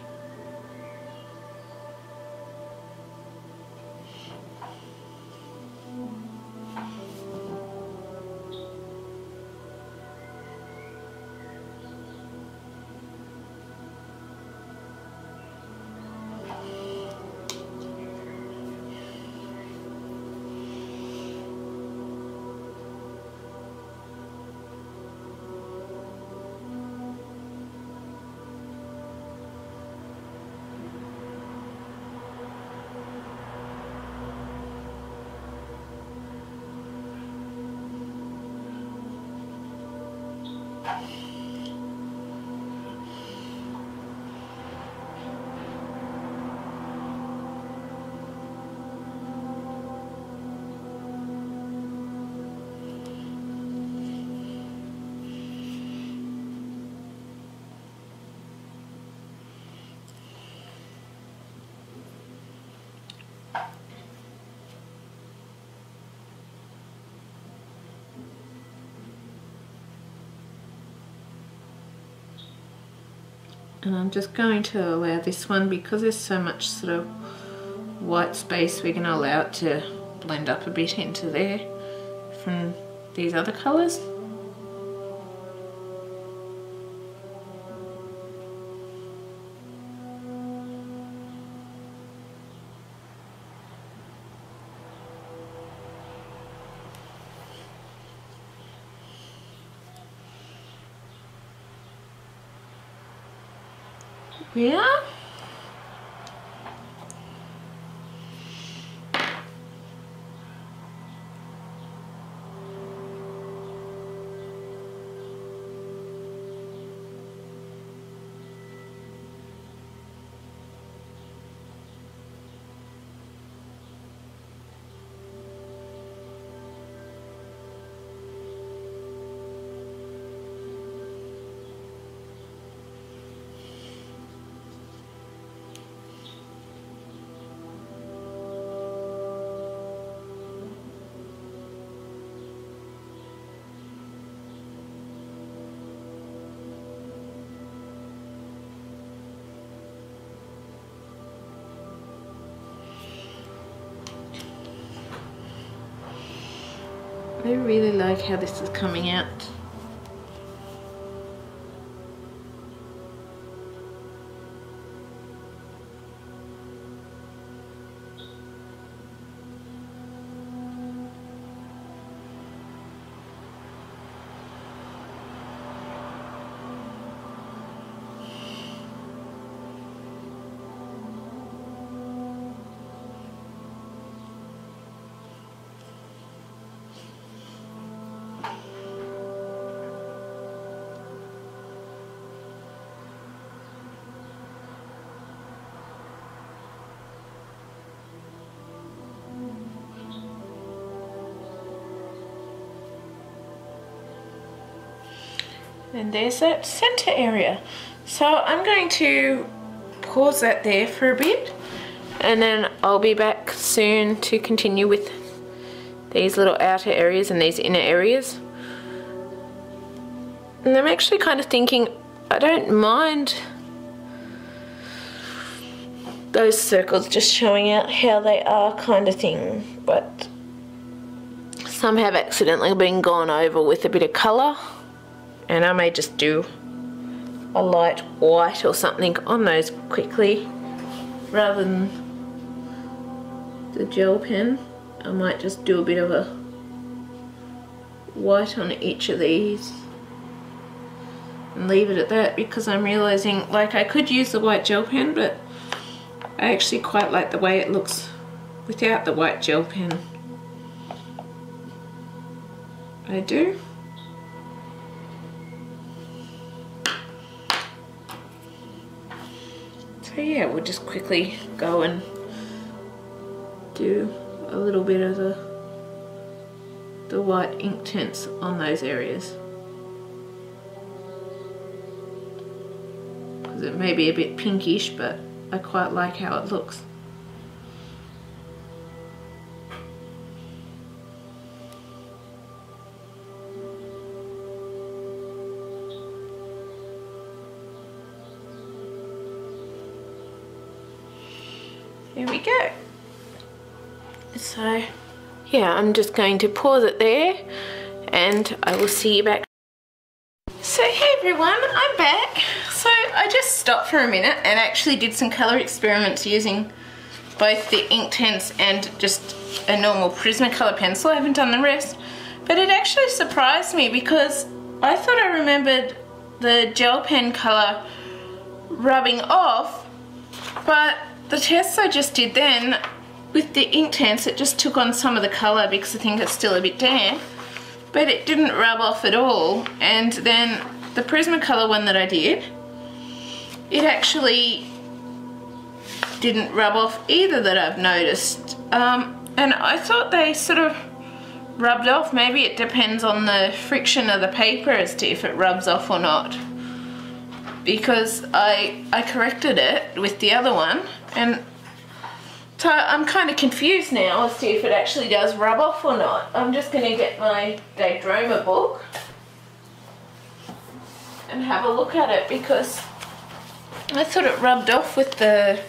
And I'm just going to allow this one, because there's so much sort of white space, we're going to allow it to blend up a bit into there from these other colours. Yeah. I really like how this is coming out. And there's that center area. So I'm going to pause that there for a bit, and then I'll be back soon to continue with these little outer areas and these inner areas. And I'm actually kind of thinking I don't mind those circles just showing out how they are kind of thing, but some have accidentally been gone over with a bit of colour. And I may just do a light white or something on those quickly rather than the gel pen. I might just do a bit of a white on each of these and leave it at that, because I'm realizing, like, I could use the white gel pen, but I actually quite like the way it looks without the white gel pen. I do. So yeah, we'll just quickly go and do a little bit of the white Inktense on those areas. Because it may be a bit pinkish, but I quite like how it looks. There we go. So yeah, I'm just going to pause it there and I will see you back. So hey everyone, I'm back. So I just stopped for a minute and actually did some colour experiments using both the Inktense and just a normal Prismacolor pencil. I haven't done the rest, but it actually surprised me because I thought I remembered the gel pen colour rubbing off, but the tests I just did then with the Inktense, it just took on some of the colour because I think it's still a bit damp, but it didn't rub off at all. And then the Prismacolor one that I did, it actually didn't rub off either, that I've noticed. And I thought they sort of rubbed off. Maybe it depends on the friction of the paper as to if it rubs off or not, because I corrected it with the other one, and so I'm kind of confused now as to if it actually does rub off or not. I'm just going to get my Daydroma book and have a look at it, because I thought it rubbed off with the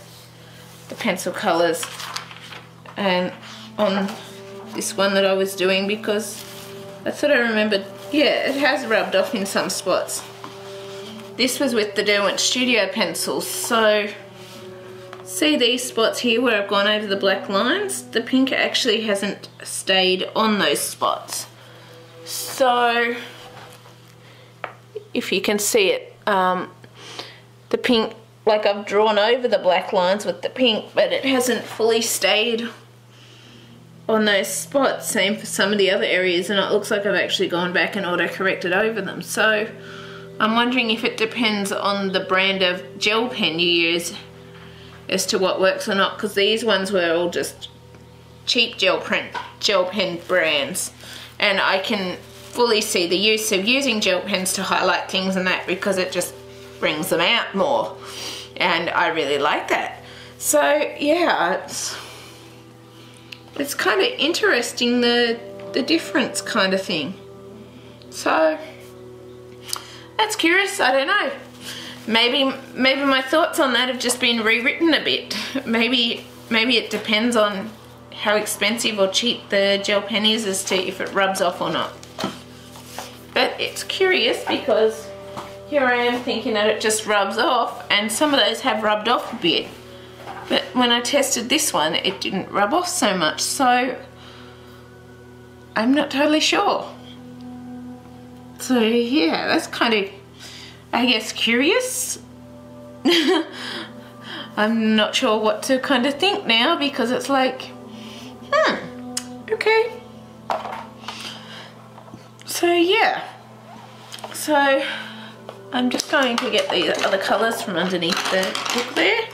pencil colours and on this one that I was doing, because I thought I remembered, yeah, it has rubbed off in some spots. This was with the Derwent Studio pencils, so see these spots here where I've gone over the black lines? The pink actually hasn't stayed on those spots. So if you can see it, the pink, like I've drawn over the black lines with the pink, but it hasn't fully stayed on those spots. Same for some of the other areas, and it looks like I've actually gone back and auto-corrected over them. So I'm wondering if it depends on the brand of gel pen you use as to what works or not, because these ones were all just cheap gel pen brands, and I can fully see the use of using gel pens to highlight things and that, because it just brings them out more, and I really like that. So yeah, it's kind of interesting, the difference kind of thing. So that's curious. I don't know. Maybe my thoughts on that have just been rewritten a bit. Maybe it depends on how expensive or cheap the gel pen is as to if it rubs off or not. But it's curious because here I am thinking that it just rubs off, and some of those have rubbed off a bit. But when I tested this one, it didn't rub off so much, so I'm not totally sure. So yeah, that's kind of, I guess, curious. I'm not sure what to kind of think now, because it's like, okay. So yeah, so I'm just going to get the other colours from underneath the book there.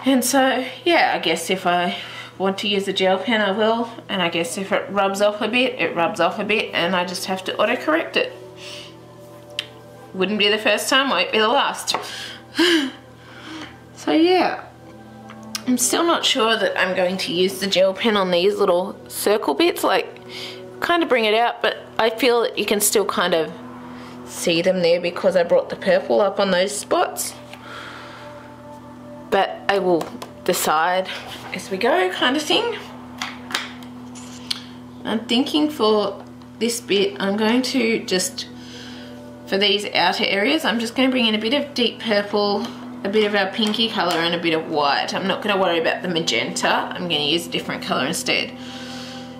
And so yeah, I guess if I want to use a gel pen I will, and I guess if it rubs off a bit, it rubs off a bit, and I just have to autocorrect it. Wouldn't be the first time, won't be the last. So yeah, I'm still not sure that I'm going to use the gel pen on these little circle bits, like kind of bring it out, but I feel that you can still kind of see them there because I brought the purple up on those spots. But I will decide as we go, kind of thing. I'm thinking for this bit, I'm going to just, for these outer areas, I'm just going to bring in a bit of deep purple, a bit of our pinky colour, and a bit of white. I'm not going to worry about the magenta. I'm going to use a different colour instead.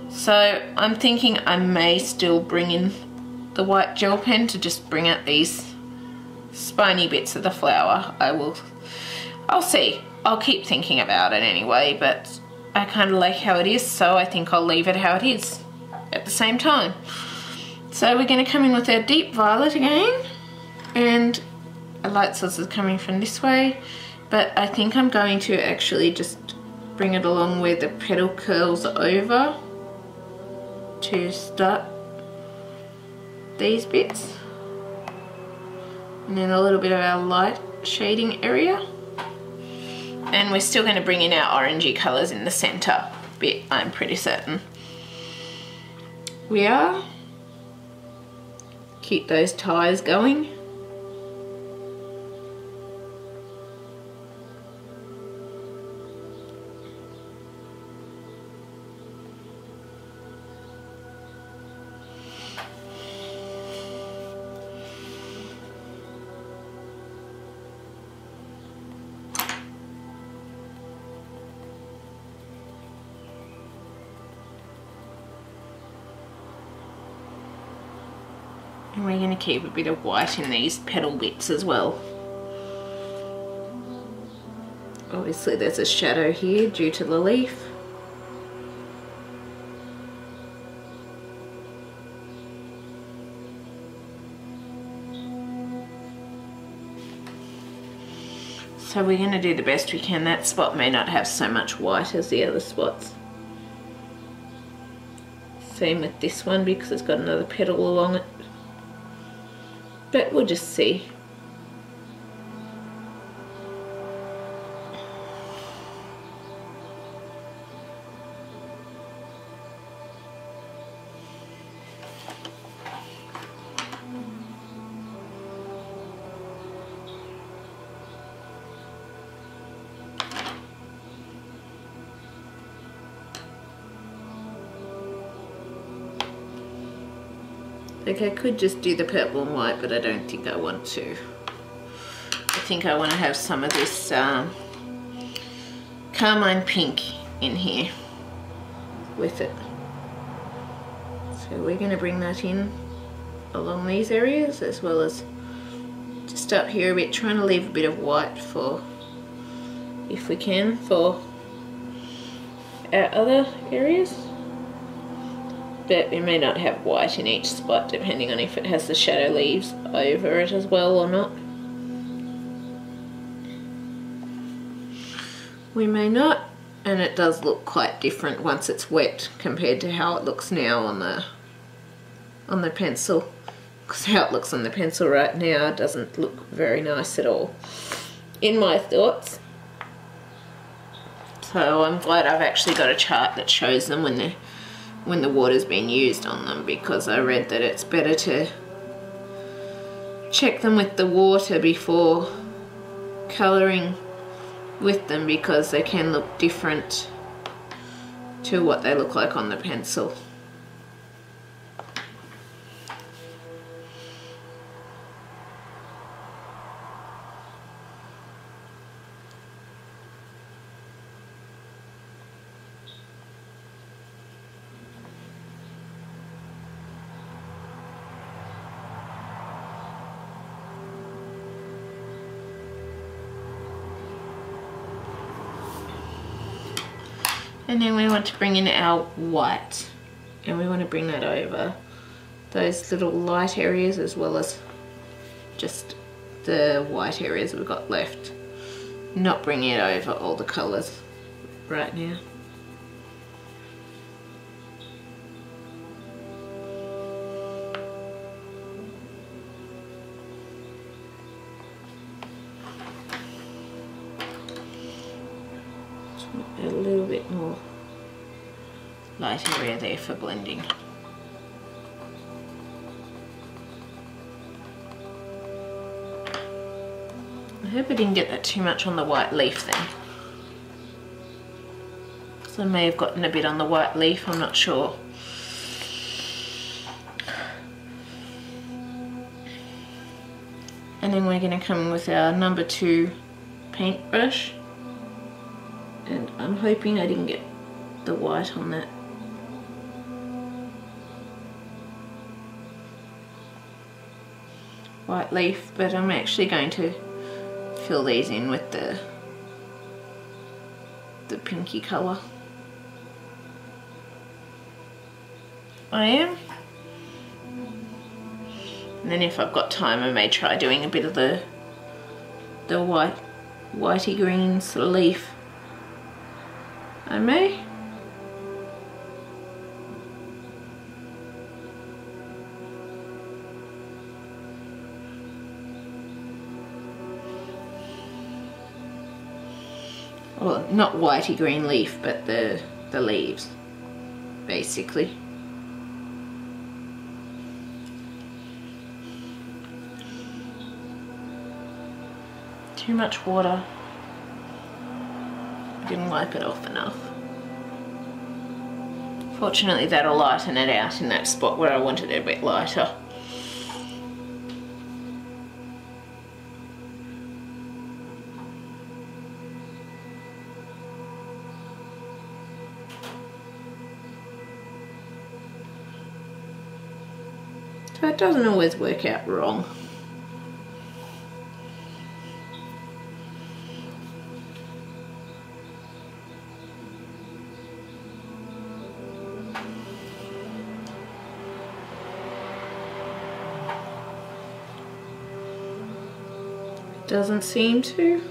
So I'm thinking I may still bring in the white gel pen to just bring out these spiny bits of the flower. I'll see. I'll keep thinking about it anyway, but I kind of like how it is, so I think I'll leave it how it is at the same time. So we're going to come in with our deep violet again, and a light source is coming from this way, but I think I'm going to actually just bring it along where the petal curls over to start these bits, and then a little bit of our light shading area. And we're still going to bring in our orangey colours in the centre bit, I'm pretty certain. We are. Keep those ties going. And we're going to keep a bit of white in these petal bits as well. Obviously there's a shadow here due to the leaf. So we're going to do the best we can. That spot may not have so much white as the other spots. Same with this one because it's got another petal along it. But we'll just see. Like I could just do the purple and white, but I don't think I want to. I think I want to have some of this Carmine Pink in here with it. So we're going to bring that in along these areas, as well as just up here a bit, trying to leave a bit of white for, if we can, for our other areas. But we may not have white in each spot depending on if it has the shadow leaves over it as well or not. We may not, and it does look quite different once it's wet compared to how it looks now on the pencil. Because how it looks on the pencil right now doesn't look very nice at all, in my thoughts. So I'm glad I've actually got a chart that shows them when the water's been used on them, because I read that it's better to check them with the water before colouring with them, because they can look different to what they look like on the pencil. And then we want to bring in our white, and we want to bring that over those little light areas as well as just the white areas we've got left. Not bringing it over all the colours right now. A little bit more light area there for blending. I hope I didn't get that too much on the white leaf then. So I may have gotten a bit on the white leaf, I'm not sure. And then we're going to come with our number 2 paintbrush. And I'm hoping I didn't get the white on that. White leaf, but I'm actually going to fill these in with the pinky colour. I am. And then if I've got time I may try doing a bit of the whitey green sort of leaf. I may. Well, not whitey green leaf, but the leaves, basically. Too much water. Didn't wipe it off enough. Fortunately that'll lighten it out in that spot where I wanted it a bit lighter. So it doesn't always work out wrong. Doesn't seem to.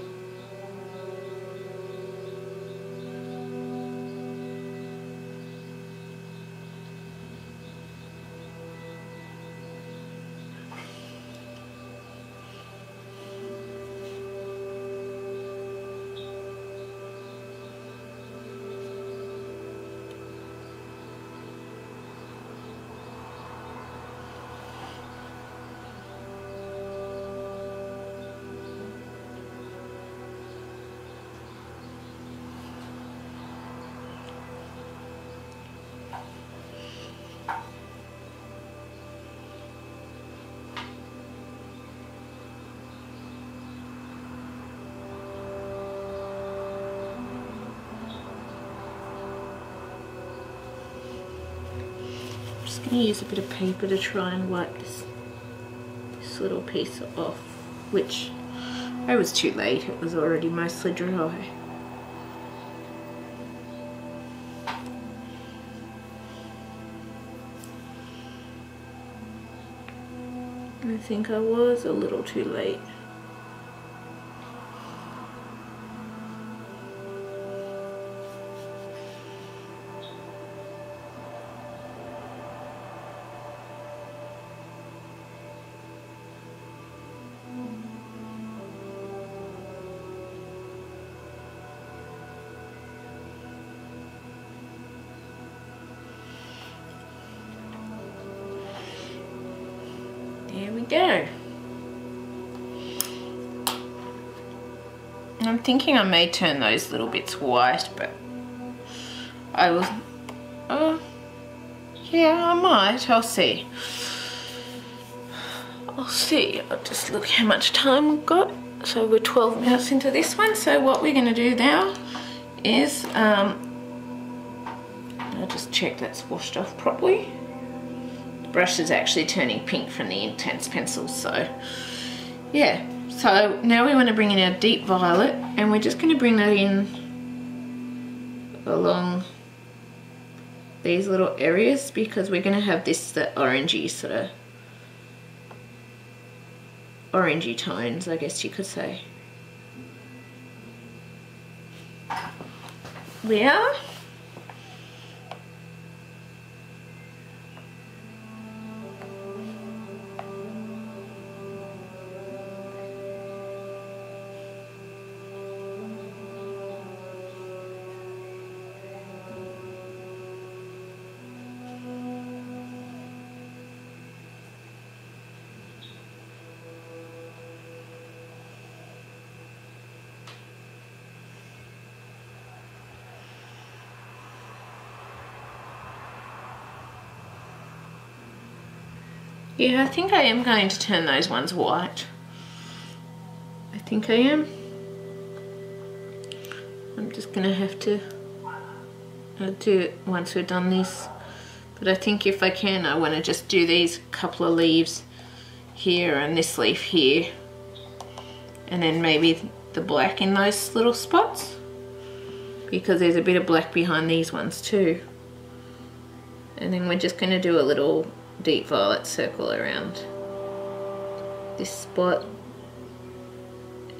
I'm going to use a bit of paper to try and wipe this little piece off, which I was too late, it was already mostly dry. I think I was a little too late. There we go. I'm thinking I may turn those little bits white, but I will, yeah, I might, I'll see. I'll see, I'll just look how much time we've got. So we're 12 minutes into this one. So what we're gonna do now is, I'll just check that's washed off properly. The brush is actually turning pink from the Inktense pencils, so yeah. So now we want to bring in our deep violet, and we're just going to bring that in along these little areas because we're going to have this, the orangey sort of orangey tones, I guess you could say. We are. Yeah, I think I am going to turn those ones white. I think I am. I'm just going to have to do it once we've done this. But I think if I can, I want to just do these couple of leaves here and this leaf here. And then maybe the black in those little spots. Because there's a bit of black behind these ones too. And then we're just going to do a little deep violet circle around this spot,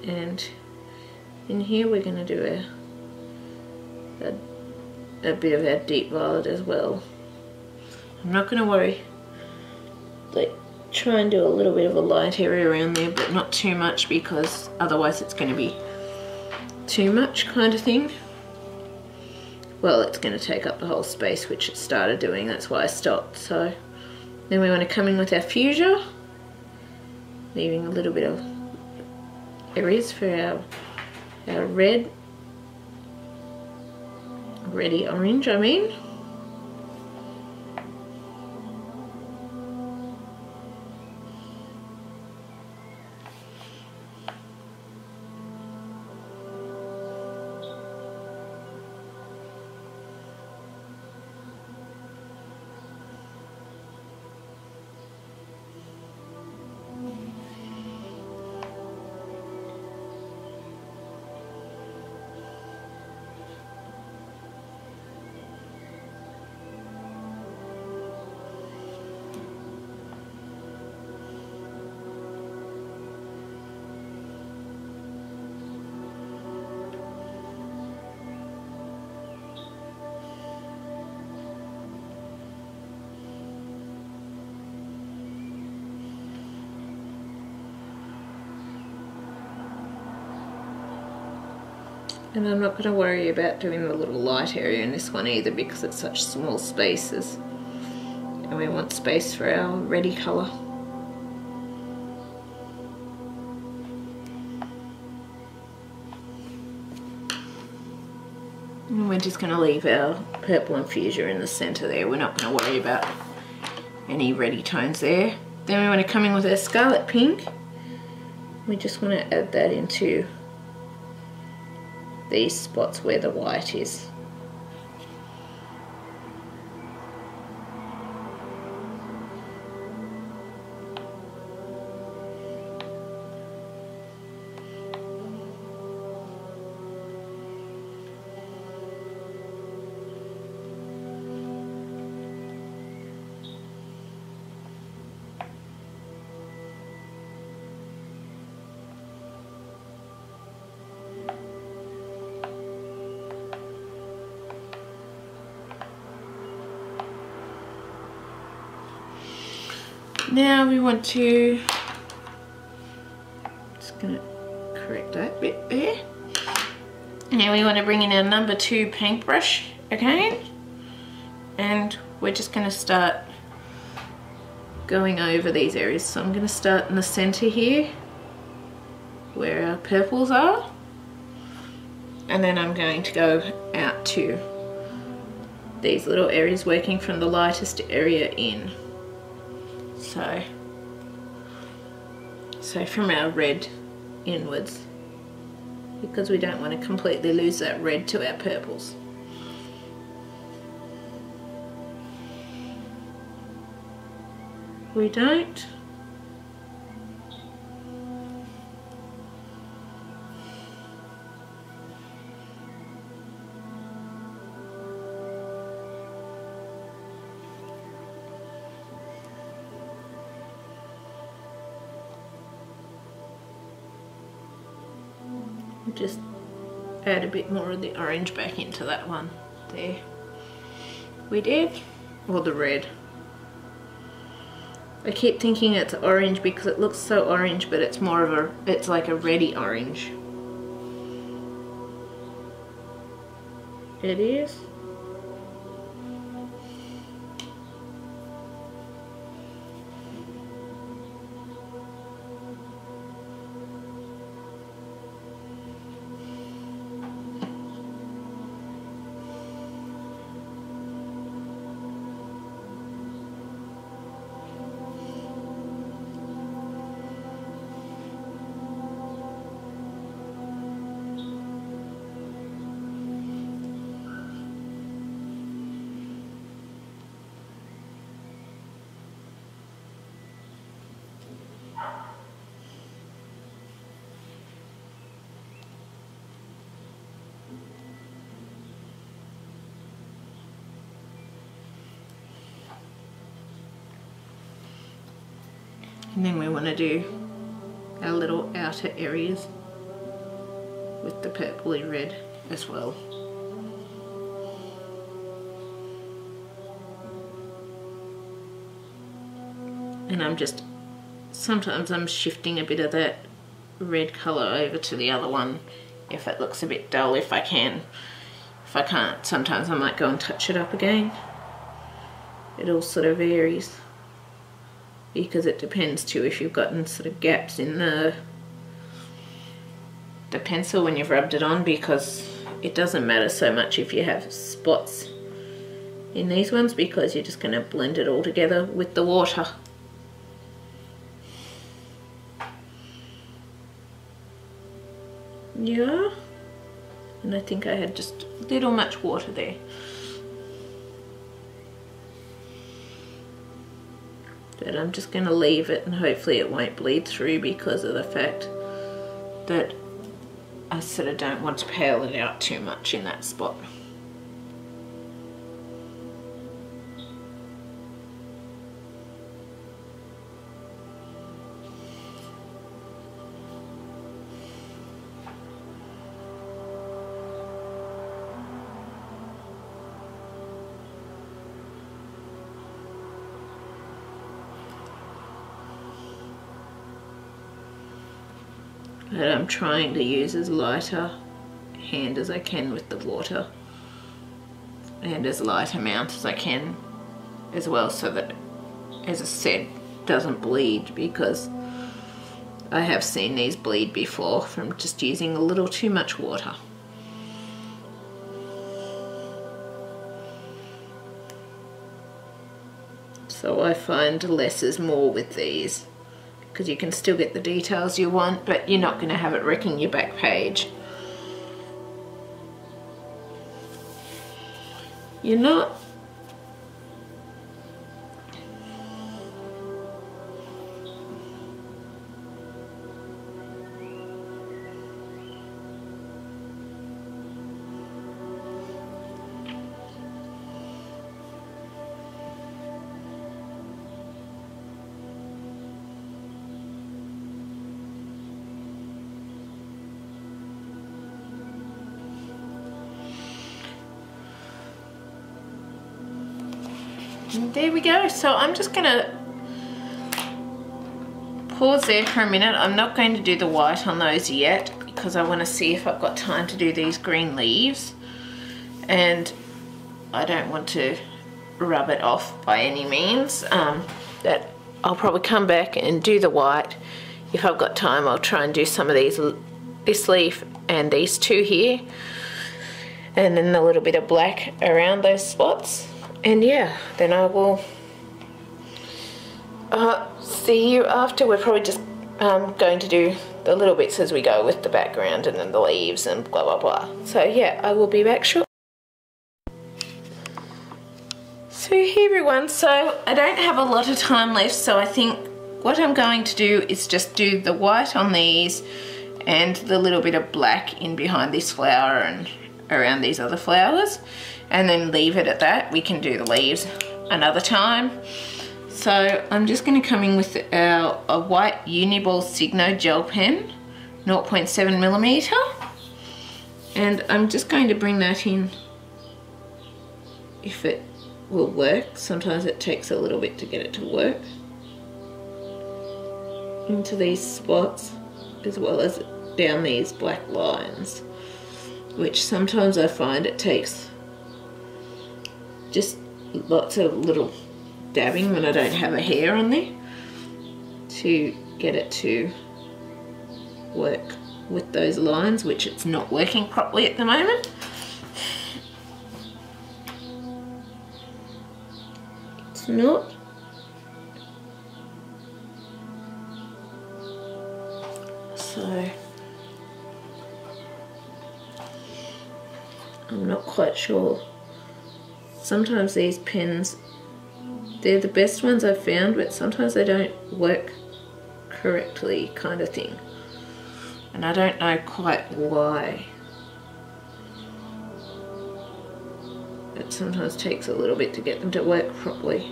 and in here we're going to do a bit of our deep violet as well. I'm not going to worry, like try and do a little bit of a light area around there, but not too much because otherwise it's going to be too much kind of thing. Well, it's going to take up the whole space, which it started doing, that's why I stopped. So then we want to come in with our Fuschia, leaving a little bit of areas for our reddy orange, I mean. And I'm not going to worry about doing the little light area in this one either because it's such small spaces. And we want space for our reddy colour. And we're just going to leave our purple and fuchsia in the centre there. We're not going to worry about any reddy tones there. Then we want to come in with our Scarlet Pink. We just want to add that into these spots where the white is. Now we want to, just going to correct that bit there. Now we want to bring in our number 2 paintbrush again, and we're just going to start going over these areas. So I'm going to start in the center here where our purples are, and then I'm going to go out to these little areas, working from the lightest area in. So from our red inwards, because we don't want to completely lose that red to our purples. We don't. Just add a bit more of the orange back into that one. There. We did. Or the red. I keep thinking it's orange because it looks so orange, but it's more of a, it's like a reddy orange. It is. And then we want to do our little outer areas with the purpley red as well. And I'm just, sometimes I'm shifting a bit of that red colour over to the other one if it looks a bit dull, if I can. If I can't, sometimes I might go and touch it up again. It all sort of varies, because it depends too if you've gotten sort of gaps in the pencil when you've rubbed it on, because it doesn't matter so much if you have spots in these ones, because you're just going to blend it all together with the water. Yeah, and I think I had just a little much water there. But I'm just going to leave it, and hopefully it won't bleed through, because of the fact that I sort of don't want to pale it out too much in that spot. But I'm trying to use as light a hand as I can with the water, and as light amount as I can as well, so that, as I said, doesn't bleed, because I have seen these bleed before from just using a little too much water. So I find less is more with these, because you can still get the details you want, but you're not going to have it wrecking your back page. You're not. And there we go. So I'm just gonna pause there for a minute. I'm not going to do the white on those yet, because I want to see if I've got time to do these green leaves, and I don't want to rub it off by any means. That I'll probably come back and do the white. If I've got time, I'll try and do some of these, this leaf and these two here. and then a little bit of black around those spots. And yeah, then I will see you after. We're probably just going to do the little bits as we go with the background and then the leaves and blah blah blah. So yeah, I will be back shortly. So hey everyone, so I don't have a lot of time left, so I think what I'm going to do is just do the white on these and the little bit of black in behind this flower and around these other flowers, and then leave it at that. We can do the leaves another time. So I'm just going to come in with a white Uniball Signo gel pen, 0.7mm, and I'm just going to bring that in, if it will work. Sometimes it takes a little bit to get it to work, into these spots as well as down these black lines, which sometimes I find it takes just lots of little dabbing when I don't have a hair on there to get it to work with those lines, which it's not working properly at the moment. It's not. So I'm not quite sure. Sometimes these pens, they're the best ones I've found, but sometimes they don't work correctly, kind of thing. And I don't know quite why. It sometimes takes a little bit to get them to work properly.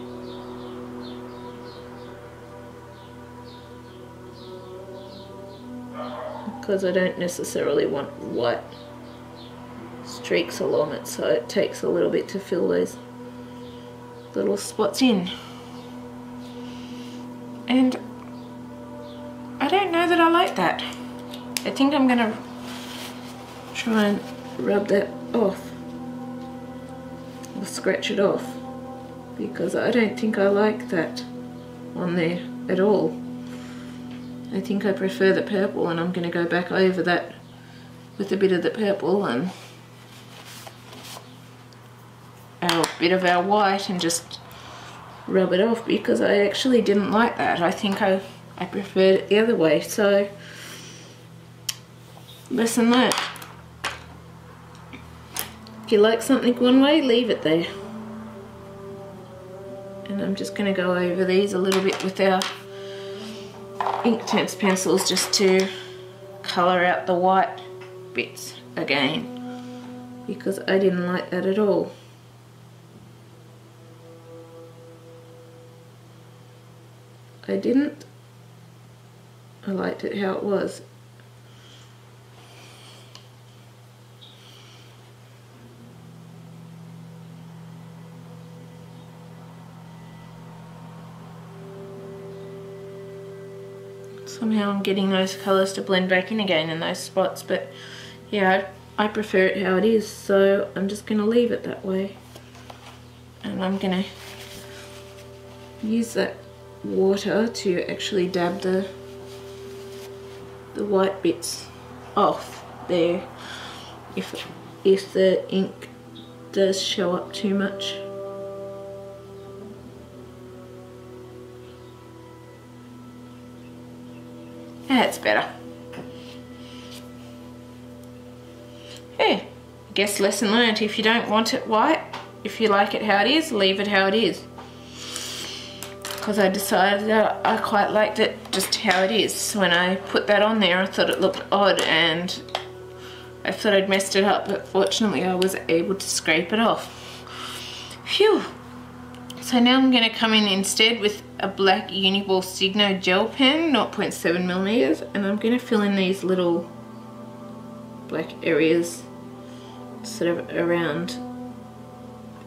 Because I don't necessarily want white streaks along it, so it takes a little bit to fill those little spots in. And I don't know that I like that. I think I'm gonna try and rub that off or scratch it off, because I don't think I like that on there at all. I think I prefer the purple, and I'm gonna go back over that with a bit of the purple and a bit of our white and just rub it off, because I actually didn't like that. I think I preferred it the other way. So lesson learned. If you like something one way, leave it there. And I'm just going to go over these a little bit with our Inktense pencils just to colour out the white bits again, because I didn't like that at all. I didn't. I liked it how it was. Somehow I'm getting those colours to blend back in again in those spots, but yeah, I prefer it how it is, so I'm just going to leave it that way. And I'm going to use that water to actually dab the white bits off there if the ink does show up too much. That's better. Yeah, I guess lesson learned. If you don't want it white, if you like it how it is, leave it how it is. Because I decided that I quite liked it just how it is. When I put that on there, I thought it looked odd and I thought I'd messed it up, but fortunately I was able to scrape it off. Phew! So now I'm going to come in instead with a black Uniball Signo gel pen, 0.7mm, and I'm going to fill in these little black areas sort of around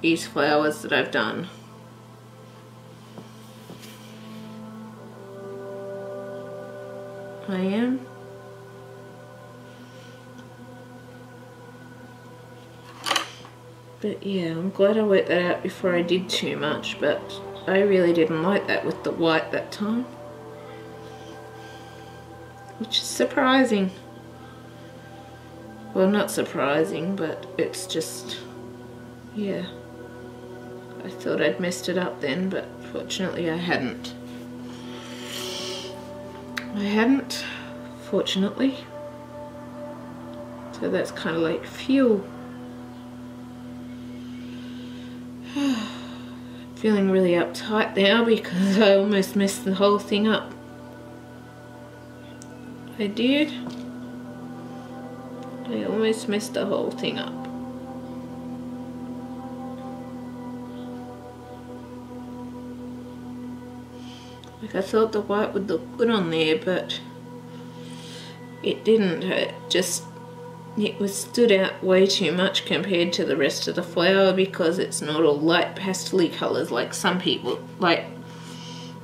these flowers that I've done. I am. But yeah, I'm glad I worked that out before I did too much, but I really didn't like that with the white that time. Which is surprising. well, not surprising, but it's just, yeah. I thought I'd messed it up then, but fortunately I hadn't. Fortunately. So that's kind of like fuel. Feeling really uptight now because I almost messed the whole thing up. I did. I almost messed the whole thing up. Like, I thought the white would look good on there, but it didn't. It was stood out way too much compared to the rest of the flower because it's not all light pastel-y colours like some people, like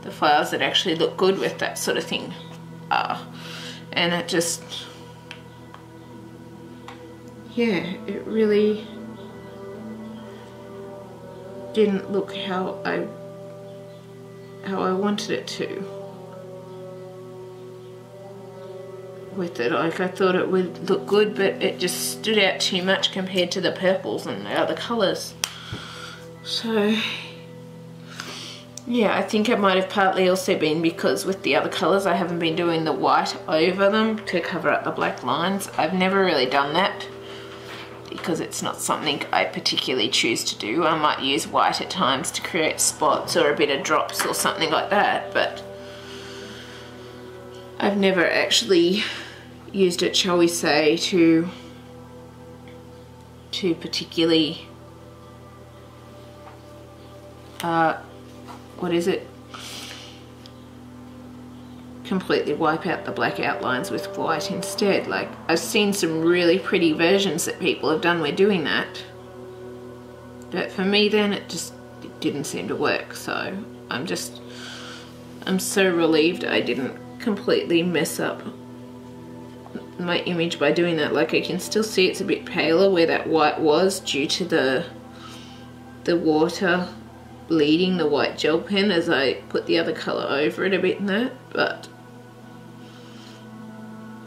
the flowers that actually look good with that sort of thing are. And it just, yeah, it really didn't look how I wanted it to with it. Like, I thought it would look good, but it just stood out too much compared to the purples and the other colours. So yeah, I think it might have partly also been because with the other colours I haven't been doing the white over them to cover up the black lines. I've never really done that because it's not something I particularly choose to do. I might use white at times to create spots or a bit of drops or something like that, but I've never actually used it, shall we say, to particularly what is it? Completely wipe out the black outlines with white instead. Like, I've seen some really pretty versions that people have done with doing that, but for me then it didn't seem to work. So I'm so relieved I didn't completely mess up my image by doing that. Like, I can still see it's a bit paler where that white was due to the water bleeding the white gel pen as I put the other colour over it a bit in that, but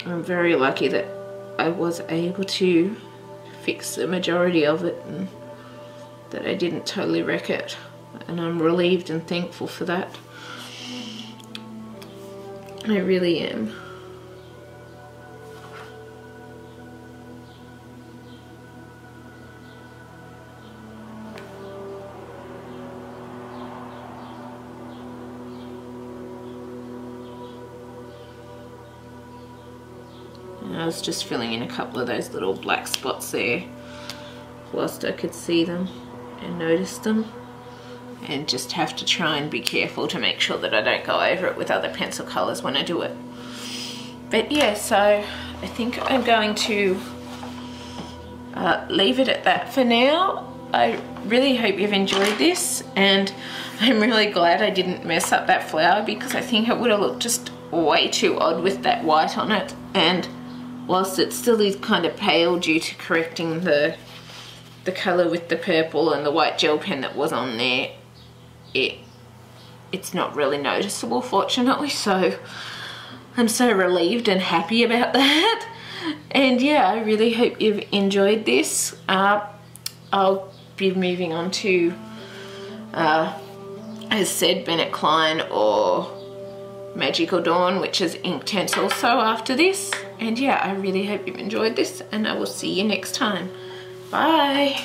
I'm very lucky that I was able to fix the majority of it and that I didn't totally wreck it, and I'm relieved and thankful for that. I really am. I was just filling in a couple of those little black spots there whilst I could see them and notice them, and just have to try and be careful to make sure that I don't go over it with other pencil colours when I do it. But yeah, so I think I'm going to leave it at that for now. I really hope you've enjoyed this, and I'm really glad I didn't mess up that flower because I think it would have looked just way too odd with that white on it. And whilst it still is kind of pale due to correcting the colour with the purple and the white gel pen that was on there, it's not really noticeable, fortunately. So I'm so relieved and happy about that. And yeah, I really hope you've enjoyed this. I'll be moving on to, as said, Bennett Klein or Magical Dawn, which is Inktense also after this. And yeah, I really hope you've enjoyed this, and I will see you next time. Bye.